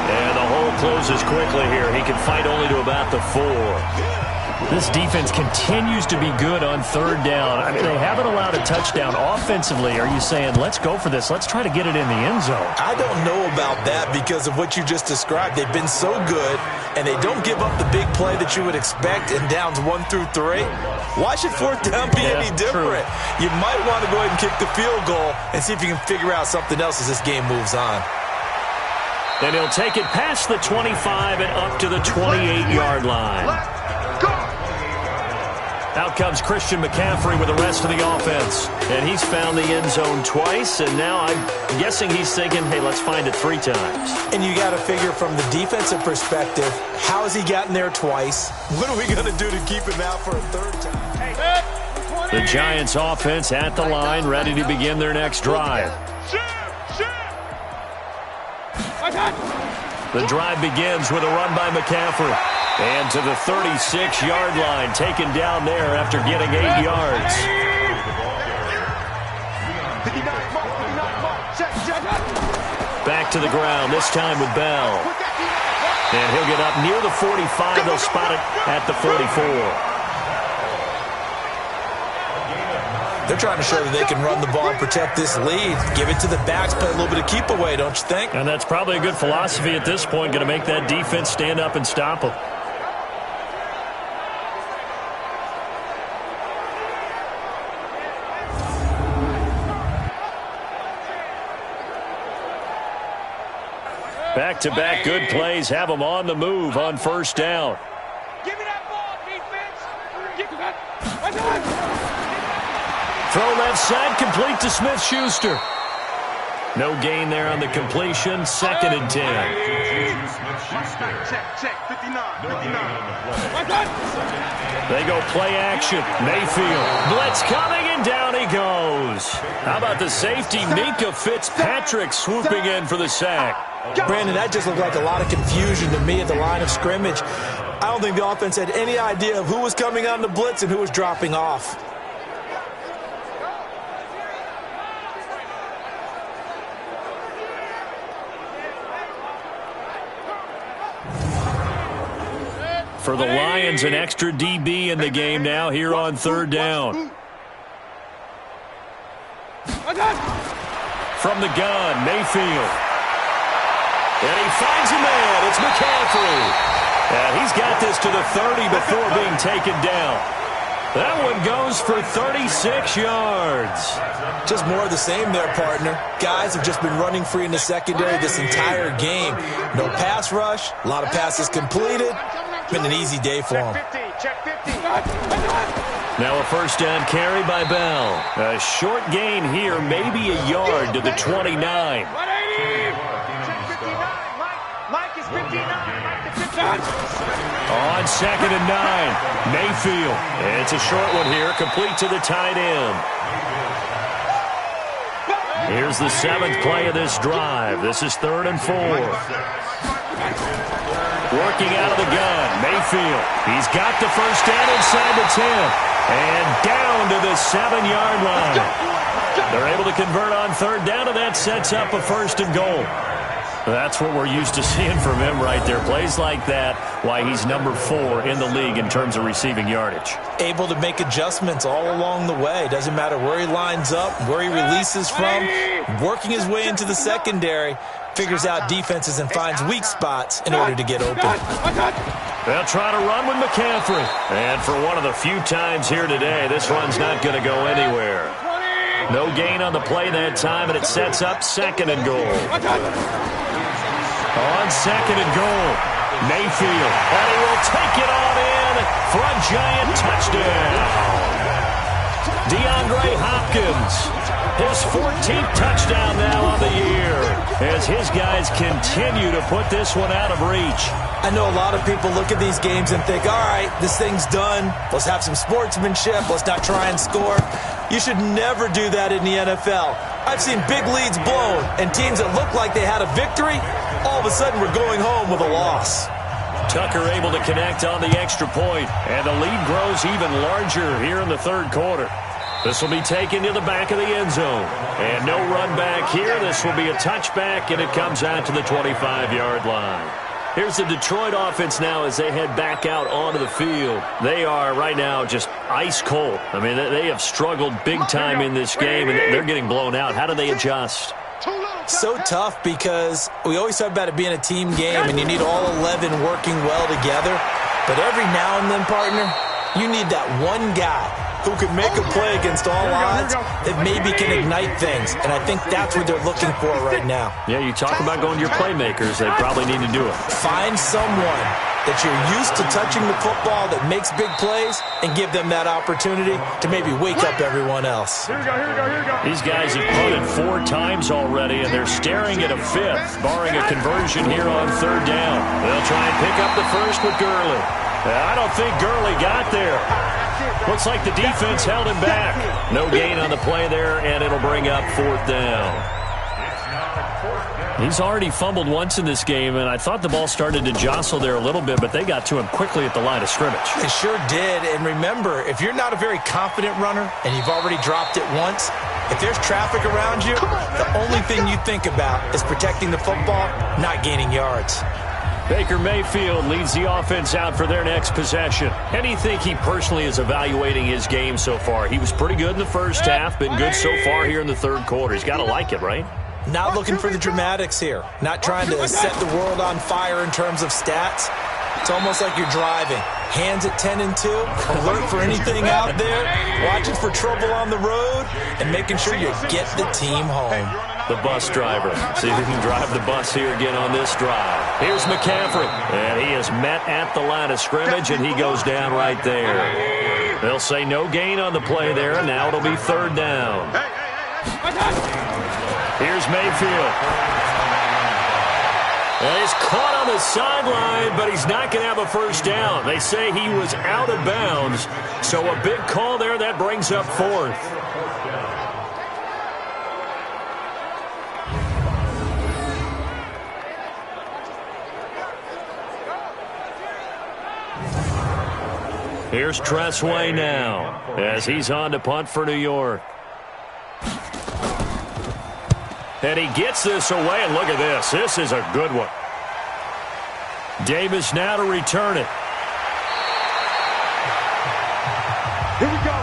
And the hole closes quickly here. He can fight only to about the 4. This defense continues to be good on 3rd down. I mean, they haven't allowed a touchdown offensively. Are you saying, let's go for this, let's try to get it in the end zone? I don't know about that because of what you just described. They've been so good, and they don't give up the big play that you would expect in downs 1 through 3. Why should 4th down be any different? True. You might want to go ahead and kick the field goal and see if you can figure out something else as this game moves on. And he'll take it past the 25 and up to the 28-yard line. Out comes Christian McCaffrey with the rest of the offense. And he's found the end zone twice, and now I'm guessing he's thinking, hey, let's find it 3 times. And you got to figure from the defensive perspective, how has he gotten there twice? What are we going to do to keep him out for a 3rd time? The Giants offense at the line, ready to begin their next drive. The drive begins with a run by McCaffrey. And to the 36-yard line, taken down there after getting 8 yards. Back to the ground, this time with Bell. And he'll get up near the 45. They'll spot it at the 44. They're trying to show that they can run the ball and protect this lead. Give it to the backs, play a little bit of keep away, don't you think? And that's probably a good philosophy at this point, going to make that defense stand up and stop them. Back-to-back good plays have them on the move on 1st down. Give me that ball, defense. Give me that. Throw left side, complete to Smith-Schuster. No gain there on the completion. 2nd and 10. Check. 59. They go play action. Mayfield. Blitz coming, and down he goes. How about the safety, Minka Fitzpatrick, swooping in for the sack. Brandon, that just looked like a lot of confusion to me at the line of scrimmage. I don't think the offense had any idea of who was coming on the blitz and who was dropping off. For the Lions, an extra DB in the game now here on 3rd down. From the gun, Mayfield. And he finds a man. It's McCaffrey. And he's got this to the 30 before being taken down. That one goes for 36 yards. Just more of the same there, partner. Guys have just been running free in the secondary this entire game. No pass rush, a lot of passes completed. Been an easy day for him. Now a 1st down carry by Bell. A short gain here, maybe a yard to the 29. Mike is 59. On 2nd and 9, Mayfield. It's a short one here, complete to the tight end. Here's the 7th play of this drive. This is 3rd and 4. Working out of the gun, Mayfield. He's got the 1st down inside the 10. And down to the 7-yard line. They're able to convert on 3rd down, and that sets up a 1st and goal. That's what we're used to seeing from him right there. Plays like that, why he's number 4 in the league in terms of receiving yardage. Able to make adjustments all along the way. Doesn't matter where he lines up, where he releases from. Working his way into the secondary. Figures out defenses and finds weak spots in order to get open. They'll try to run with McCaffrey. And for one of the few times here today, this run's not going to go anywhere. No gain on the play that time, and it sets up 2nd and goal. On 2nd and goal, Mayfield. And he will take it on in, for a giant touchdown. DeAndre Hopkins, his 14th touchdown now on the year, as his guys continue to put this one out of reach. I know a lot of people look at these games and think, all right, this thing's done. Let's have some sportsmanship. Let's not try and score. You should never do that in the NFL. I've seen big leads blown, and teams that look like they had a victory, all of a sudden we're going home with a loss. Tucker able to connect on the extra point, and the lead grows even larger here in the third quarter. This will be taken to the back of the end zone. And no run back here. This will be a touchback, and it comes out to the 25-yard line. Here's the Detroit offense now as they head back out onto the field. They are right now just ice cold. I mean, they have struggled big time in this game, and they're getting blown out. How do they adjust? So tough because we always talk about it being a team game, and you need all 11 working well together. But every now and then, partner, you need that one guy who can make a play against all odds that maybe can ignite things. And I think that's what they're looking for right now. Yeah, you talk about going to your playmakers. They probably need to do it. Find someone that you're used to touching the football that makes big plays and give them that opportunity to maybe wake up everyone else. Here we go. These guys have punted 4 times already, and they're staring at a 5th, barring a conversion here on 3rd down. They'll try and pick up the first with Gurley. I don't think Gurley got there. Looks like the defense held him back. No gain on the play there, and it'll bring up 4th down. He's already fumbled once in this game, and I thought the ball started to jostle there a little bit, but they got to him quickly at the line of scrimmage. They sure did, and remember, if you're not a very confident runner and you've already dropped it once, if there's traffic around you, the only thing you think about is protecting the football, not gaining yards. Baker Mayfield leads the offense out for their next possession. How do you think he personally is evaluating his game so far? He was pretty good in the first half, been good so far here in the third quarter. He's got to like it, right? Not looking for the dramatics here. Not trying to set the world on fire in terms of stats. It's almost like you're driving. Hands at 10 and 2, alert for anything out there, watching for trouble on the road, and making sure you get the team home. The bus driver. See if he can drive the bus here again on this drive. Here's McCaffrey, and he is met at the line of scrimmage, and he goes down right there. They'll say no gain on the play there, and now it'll be 3rd down. Here's Mayfield. And he's caught on the sideline, but he's not going to have a first down. They say he was out of bounds, so a big call there. That brings up 4th. Here's Tressway now as he's on to punt for New York. And he gets this away, and look at this. This is a good one. Davis now to return it. Here we go.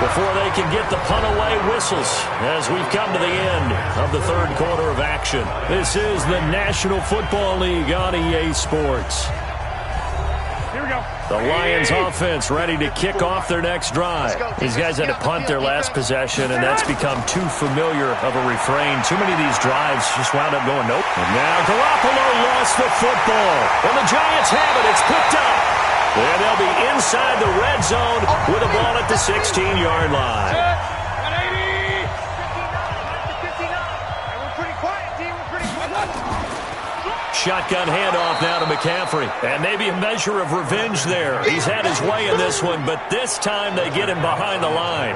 Before they can get the punt away, whistles as we've come to the end of the third quarter of action. This is the National Football League on EA Sports. Here we go. The Lions offense ready to kick off their next drive. These guys had to punt their last possession, and that's become too familiar of a refrain. Too many of these drives just wound up going nope. And now Garoppolo lost the football. And the Giants have it. It's picked up. And they'll be inside the red zone with the ball at the 16-yard line. 180. 59. We're pretty quiet, team. We're pretty quiet. Shotgun handoff now to McCaffrey. And maybe a measure of revenge there. He's had his way in this one, but this time they get him behind the line.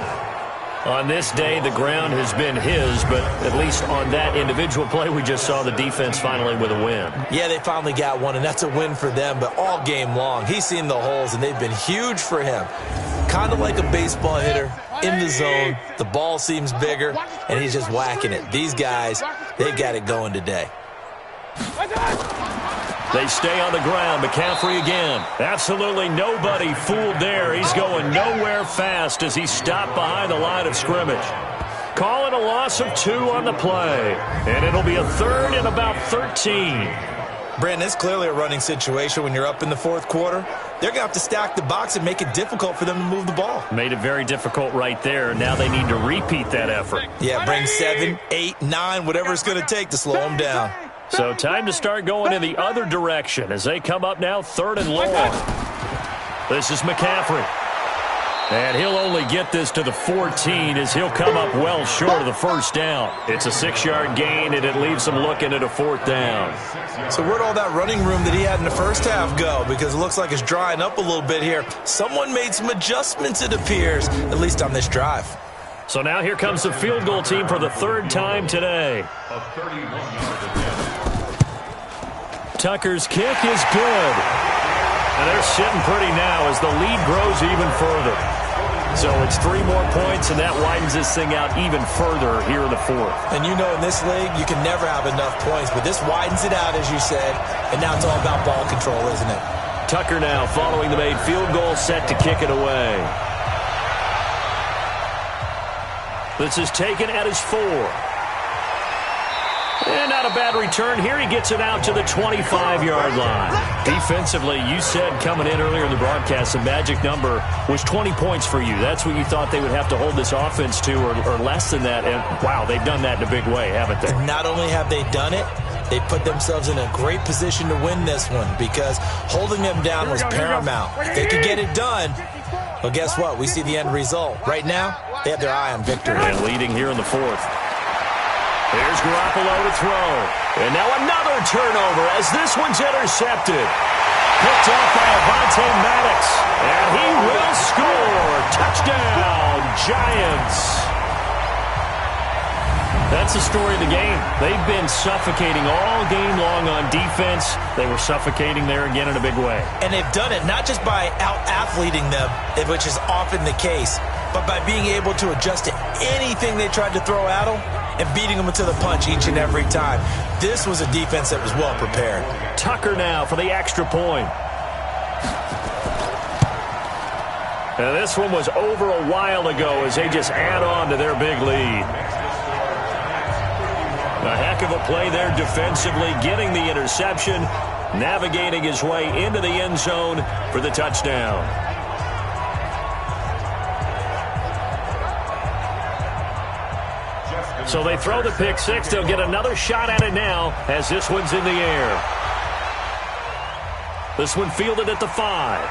On this day, the ground has been his, but at least on that individual play, we just saw the defense finally with a win. Yeah, they finally got one, and that's a win for them, but all game long, he's seen the holes, and they've been huge for him. Kind of like a baseball hitter in the zone. The ball seems bigger, and he's just whacking it. These guys, they've got it going today. They stay on the ground. McCaffrey again. Absolutely nobody fooled there. He's going nowhere fast as he stopped behind the line of scrimmage. Calling a loss of 2 on the play. And it'll be a 3rd and about 13. Brandon, it's clearly a running situation when you're up in the fourth quarter. They're going to have to stack the box and make it difficult for them to move the ball. Made it very difficult right there. Now they need to repeat that effort. Yeah, bring 7, 8, 9, whatever it's going to take to slow them down. So time to start going in the other direction as they come up now 3rd and long. This is McCaffrey. And he'll only get this to the 14 as he'll come up well short of the first down. It's a 6-yard gain, and it leaves them looking at a 4th down. So where'd all that running room that he had in the first half go? Because it looks like it's drying up a little bit here. Someone made some adjustments, it appears, at least on this drive. So now here comes the field goal team for the 3rd time today. Tucker's kick is good. And they're sitting pretty now as the lead grows even further. So it's 3 more points, and that widens this thing out even further here in the 4th. And you know in this league, you can never have enough points, but this widens it out, as you said, and now it's all about ball control, isn't it? Tucker now following the made field goal, set to kick it away. This is taken at his 4. And not a bad return here. He gets it out to the 25-yard line. Defensively, you said coming in earlier in the broadcast, the magic number was 20 points for you. That's what you thought they would have to hold this offense to, or less than that. And, wow, they've done that in a big way, haven't they? Not only have they done it, they put themselves in a great position to win this one because holding them down was paramount. If they could get it done, well, guess what? We see the end result. Right now, they have their eye on victory. And leading here in the 4th. Here's Garoppolo to throw. And now another turnover as this one's intercepted. Picked up by Avonte Maddox. And he will score. Touchdown, Giants. That's the story of the game. They've been suffocating all game long on defense. They were suffocating there again in a big way. And they've done it not just by out-athleting them, which is often the case, but by being able to adjust to anything they tried to throw at them and beating them to the punch each and every time. This was a defense that was well prepared. Tucker now for the extra point. And this one was over a while ago as they just add on to their big lead. A heck of a play there defensively, getting the interception, navigating his way into the end zone for the touchdown. So they throw the pick six. They'll get another shot at it now as this one's in the air. This one fielded at the 5.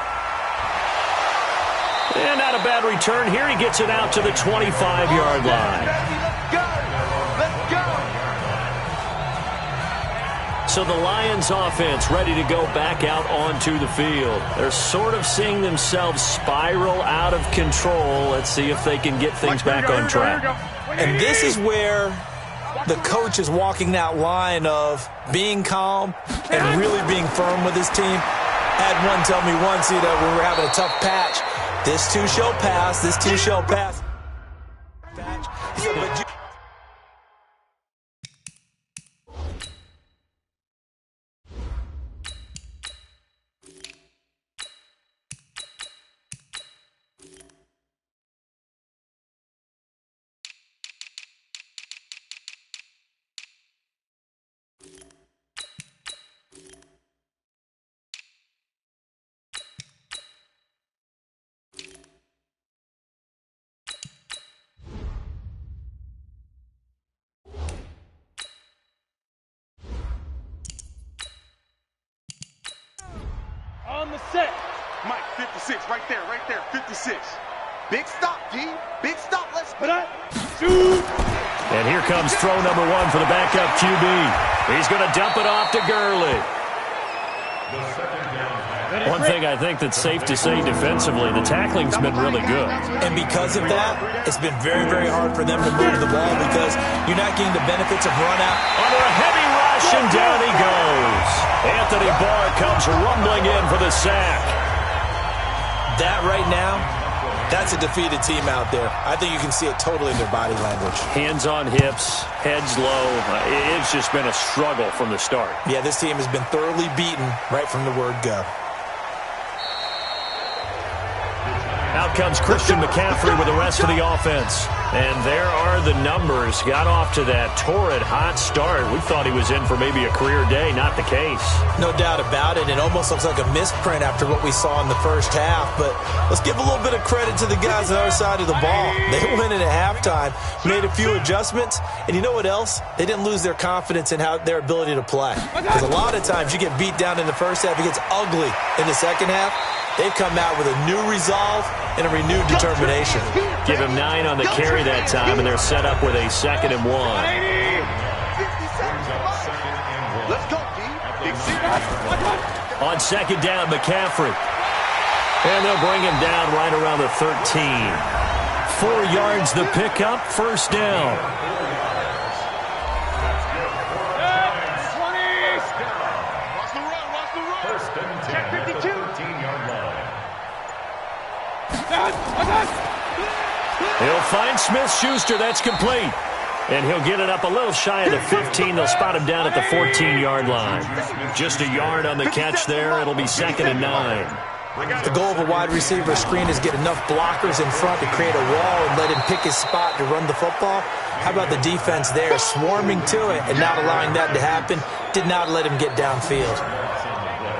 And not a bad return here. He gets it out to the 25-yard line. Let's go! So the Lions offense ready to go back out onto the field. They're sort of seeing themselves spiral out of control. Let's see if they can get things back on track. And this is where the coach is walking that line of being calm and really being firm with his team. Had one tell me once, when we were having a tough patch, this too shall pass, this too shall pass. On the set. Mike, 56, right there, 56. Big stop, D. Big stop, let's put up. Shoot. And here comes throw number 1 for the backup QB. He's going to dump it off to Gurley. One thing I think that's safe to say defensively, the tackling's been really good. And because of that, it's been very, very hard for them to move the ball because you're not getting the benefits of run out. Under a heavy rush, and down he goes. Anthony Barr comes rumbling in for the sack. That right now, that's a defeated team out there. I think you can see it totally in their body language. Hands on hips, heads low. It's just been a struggle from the start. Yeah, this team has been thoroughly beaten right from the word go. Out comes Christian McCaffrey with the rest of the offense. And there are the numbers. Got off to that torrid hot start. We thought he was in for maybe a career day. Not the case. No doubt about it. It almost looks like a misprint after what we saw in the first half. But let's give a little bit of credit to the guys on the other side of the ball. They went in at halftime, made a few adjustments, and you know what else? They didn't lose their confidence in their ability to play. Because a lot of times you get beat down in the first half, it gets ugly in the second half. They've come out with a new resolve and a renewed determination. Give him 9 on the carry that time, and they're set up with a 2nd and 1. Let's go, D. On 2nd down, McCaffrey. And they'll bring him down right around the 13. 4 yards the pickup, 1st down. He'll find Smith-Schuster. That's complete. And he'll get it up a little shy of the 15. They'll spot him down at the 14-yard line. Just a yard on the catch there. It'll be 2nd and 9. The goal of a wide receiver screen is get enough blockers in front to create a wall and let him pick his spot to run the football. How about the defense there, swarming to it and not allowing that to happen? Did not let him get downfield.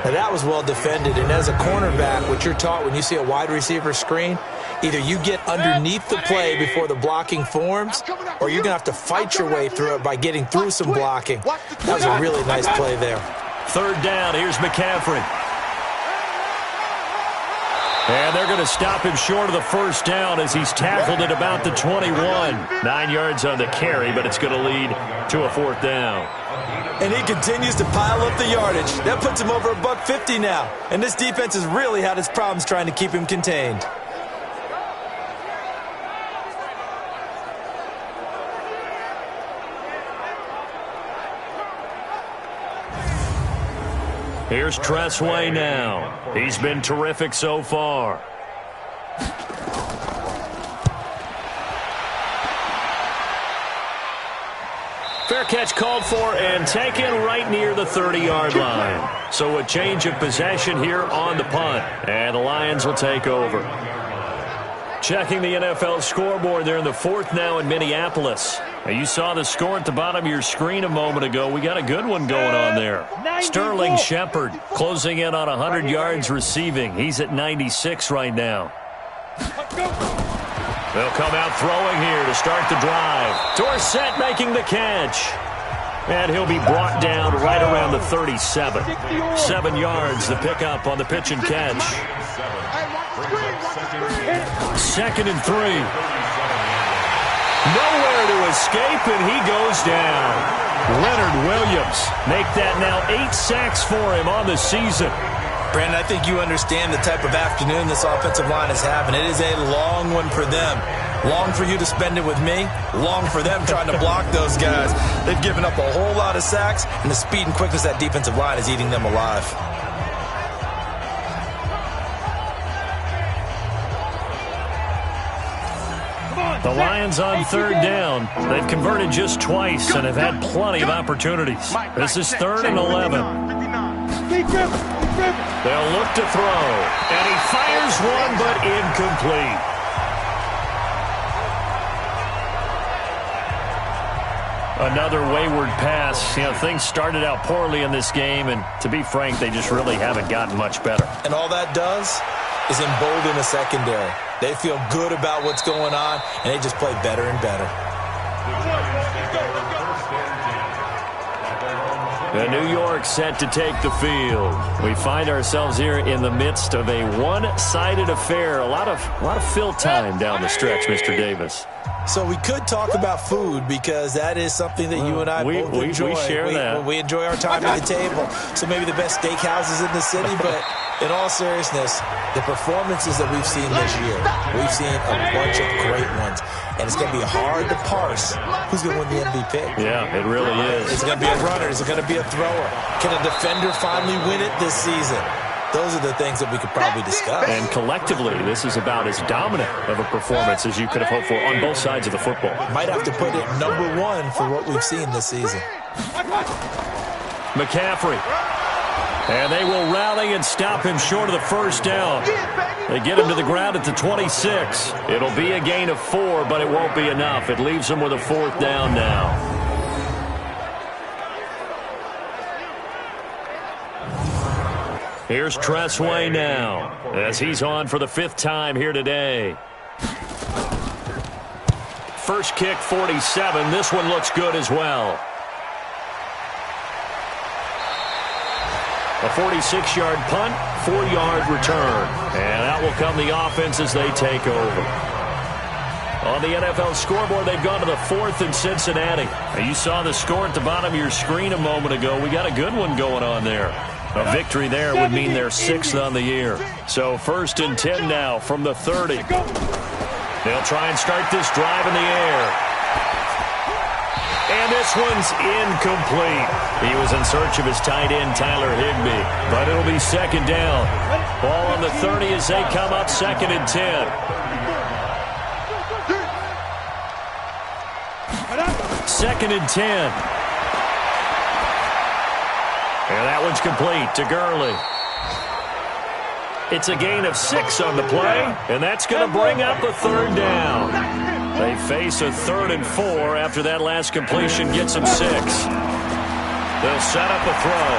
Now, that was well defended, and as a cornerback, what you're taught when you see a wide receiver screen, either you get underneath the play before the blocking forms, or you're going to have to fight your way through it by getting through some blocking. That was a really nice play there. 3rd down, here's McCaffrey. And they're going to stop him short of the 1st down as he's tackled at about the 21. 9 yards on the carry, but it's going to lead to a 4th down. And he continues to pile up the yardage. That puts him over $150 now. And this defense has really had its problems trying to keep him contained. Here's Tressway now. He's been terrific so far. Fair catch called for and taken right near the 30-yard line. So a change of possession here on the punt. And the Lions will take over. Checking the NFL scoreboard there in the 4th now in Minneapolis. Now you saw the score at the bottom of your screen a moment ago. We got a good one going on there. Sterling Shepard closing in on 100 yards receiving. He's at 96 right now. They'll come out throwing here to start the drive. Dorsett making the catch. And he'll be brought down right around the 37. 7 yards the pickup on the pitch and catch. 2nd and 3. Nowhere to escape, and he goes down. Leonard Williams make that now 8 sacks for him on the season. Brandon, I think you understand the type of afternoon this offensive line is having. It is a long one for them. Long for you to spend it with me. Long for them trying to block those guys. They've given up a whole lot of sacks, and the speed and quickness of that defensive line is eating them alive. The Lions on 3rd down. They've converted just twice and have had plenty of opportunities. This is 3rd and 11. They'll look to throw. And he fires one, but incomplete. Another wayward pass. You know, things started out poorly in this game, and to be frank, they just really haven't gotten much better. And all that does is embolden the secondary. They feel good about what's going on, and they just play better and better. And New York set to take the field. We find ourselves here in the midst of a one-sided affair. A lot of fill time down the stretch, Mr. Davis. So we could talk about food because that is something that you and I both enjoy. We share that. We enjoy our time at the table. So maybe the best steakhouses in the city, but in all seriousness, the performances that we've seen this year, we've seen a bunch of great ones. And it's going to be hard to parse who's going to win the MVP. Yeah, it really is. Is it going to be a runner? Is it going to be a thrower? Can a defender finally win it this season? Those are the things that we could probably discuss. And collectively, this is about as dominant of a performance as you could have hoped for on both sides of the football. Might have to put it #1 for what we've seen this season. McCaffrey. And they will rally and stop him short of the 1st down. They get him to the ground at the 26. It'll be a gain of 4, but it won't be enough. It leaves them with a 4th down now. Here's Tressway now, as he's on for the 5th time here today. First kick, 47. This one looks good as well. A 46-yard punt, 4-yard return. And out will come the offense as they take over. On the NFL scoreboard, they've gone to the 4th in Cincinnati. Now, you saw the score at the bottom of your screen a moment ago. We got a good one going on there. A victory there would mean they're 6th on the year. So 1st and 10 now from the 30. They'll try and start this drive in the air. And this one's incomplete. He was in search of his tight end, Tyler Higbee. But it'll be 2nd down. Ball on the 30 as they come up 2nd and 10. 2nd and 10. And that one's complete to Gurley. It's a gain of 6 on the play, and that's going to bring up a 3rd down. They face a 3rd and 4 after that last completion gets them 6. They'll set up a throw.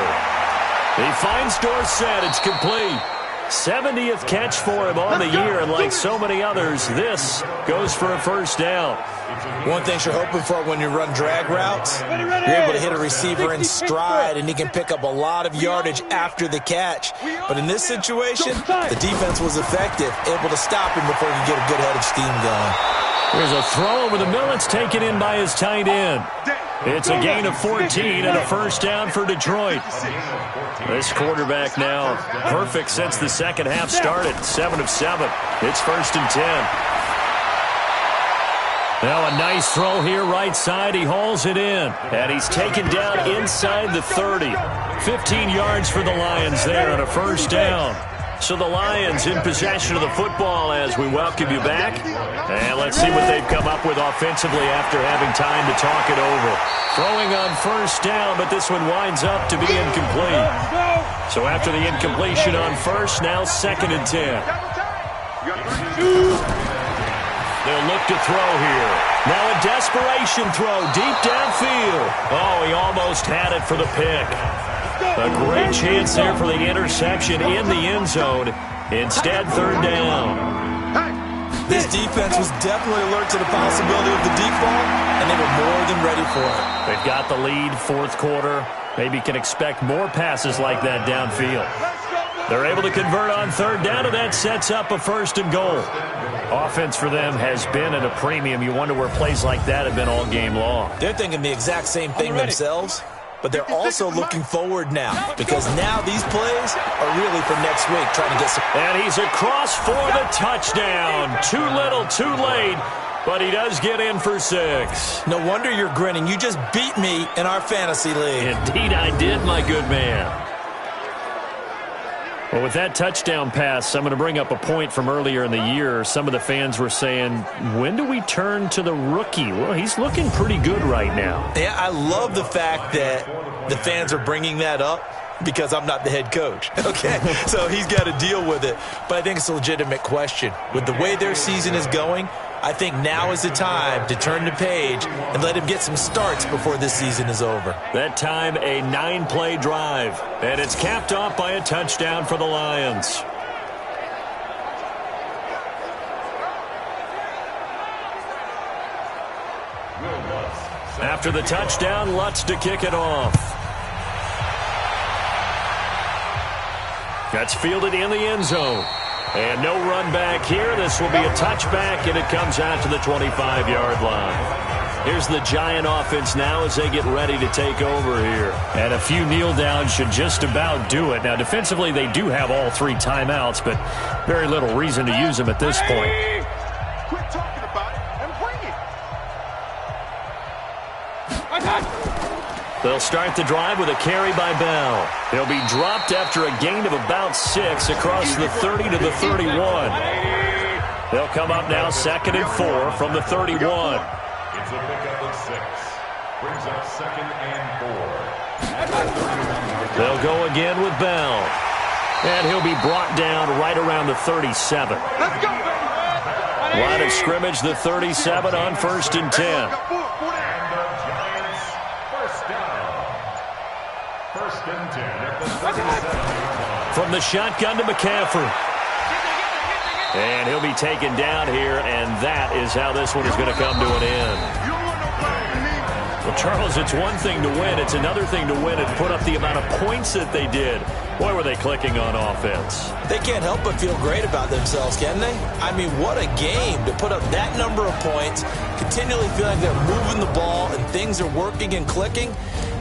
He finds Dorsett. It's complete. 70th catch for him on the year, and like so many others, this goes for a 1st down. One thing you're hoping for when you run drag routes, you're able to hit a receiver in stride, and he can pick up a lot of yardage after the catch. But in this situation, the defense was effective, able to stop him before he could get a good head of steam going. There's a throw over the middle. It's taken in by his tight end. It's a gain of 14 and a 1st down for Detroit. This quarterback now perfect since the second half started. 7 of 7. It's 1st and 10. Now a nice throw here right side. He hauls it in. And he's taken down inside the 30. 15 yards for the Lions there on a 1st down. So the Lions in possession of the football as we welcome you back. And let's see what they've come up with offensively after having time to talk it over. Throwing on 1st down, but this one winds up to be incomplete. So after the incompletion on 1st, now 2nd and 10. They'll look to throw here. Now a desperation throw deep downfield. Oh, he almost had it for the pick. A great chance there for the interception in the end zone. Instead, 3rd down. This defense was definitely alert to the possibility of the deep ball, and they were more than ready for it. They've got the lead, 4th quarter. Maybe can expect more passes like that downfield. They're able to convert on 3rd down, and that sets up a 1st and goal. Offense for them has been at a premium. You wonder where plays like that have been all game long. They're thinking the exact same thing themselves. But they're also looking forward now, because now these plays are really for next week, trying to get some. And he's across for the touchdown. Too little, too late, but he does get in for 6. No wonder you're grinning. You just beat me in our fantasy league. Indeed I did, my good man. Well, with that touchdown pass, I'm going to bring up a point from earlier in the year. Some of the fans were saying, when do we turn to the rookie? Well, he's looking pretty good right now. Yeah, I love the fact that the fans are bringing that up because I'm not the head coach. Okay, so he's got to deal with it. But I think it's a legitimate question. With the way their season is going, I think now is the time to turn the page and let him get some starts before this season is over. That time, a 9-play drive, and it's capped off by a touchdown for the Lions. After the touchdown, Lutz to kick it off. That's fielded in the end zone. And no run back here. This will be a touchback, and it comes out to the 25-yard line. Here's the Giant offense now as they get ready to take over here. And a few kneel downs should just about do it. Now, defensively, they do have all 3 timeouts, but very little reason to use them at this point. Quit talking about it and bring it. They'll start the drive with a carry by Bell. He'll be dropped after a gain of about 6 across the 30 to the 31. They'll come up now 2nd and 4 from the 31. It's a pickup of 6. Brings up 2nd and 4. They'll go again with Bell. And he'll be brought down right around the 37. Let's go, baby. Line of scrimmage, the 37 on 1st and 10. And the Giants first down. 1st and 10 at the 37. From the shotgun to McCaffrey. And he'll be taken down here, and that is how this one is going to come to an end. Well, Charles, it's one thing to win. It's another thing to win and put up the amount of points that they did. Boy, were they clicking on offense. They can't help but feel great about themselves, can they? I mean, what a game to put up that number of points, continually feel like they're moving the ball and things are working and clicking.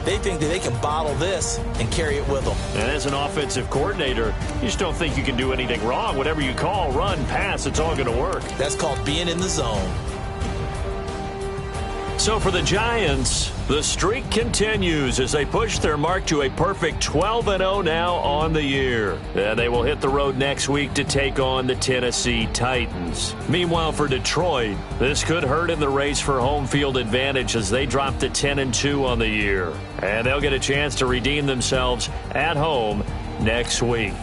They think that they can bottle this and carry it with them. And as an offensive coordinator, you just don't think you can do anything wrong. Whatever you call, run, pass, it's all going to work. That's called being in the zone. So for the Giants, the streak continues as they push their mark to a perfect 12-0 now on the year. And they will hit the road next week to take on the Tennessee Titans. Meanwhile, for Detroit, this could hurt in the race for home field advantage as they drop to 10-2 on the year. And they'll get a chance to redeem themselves at home next week.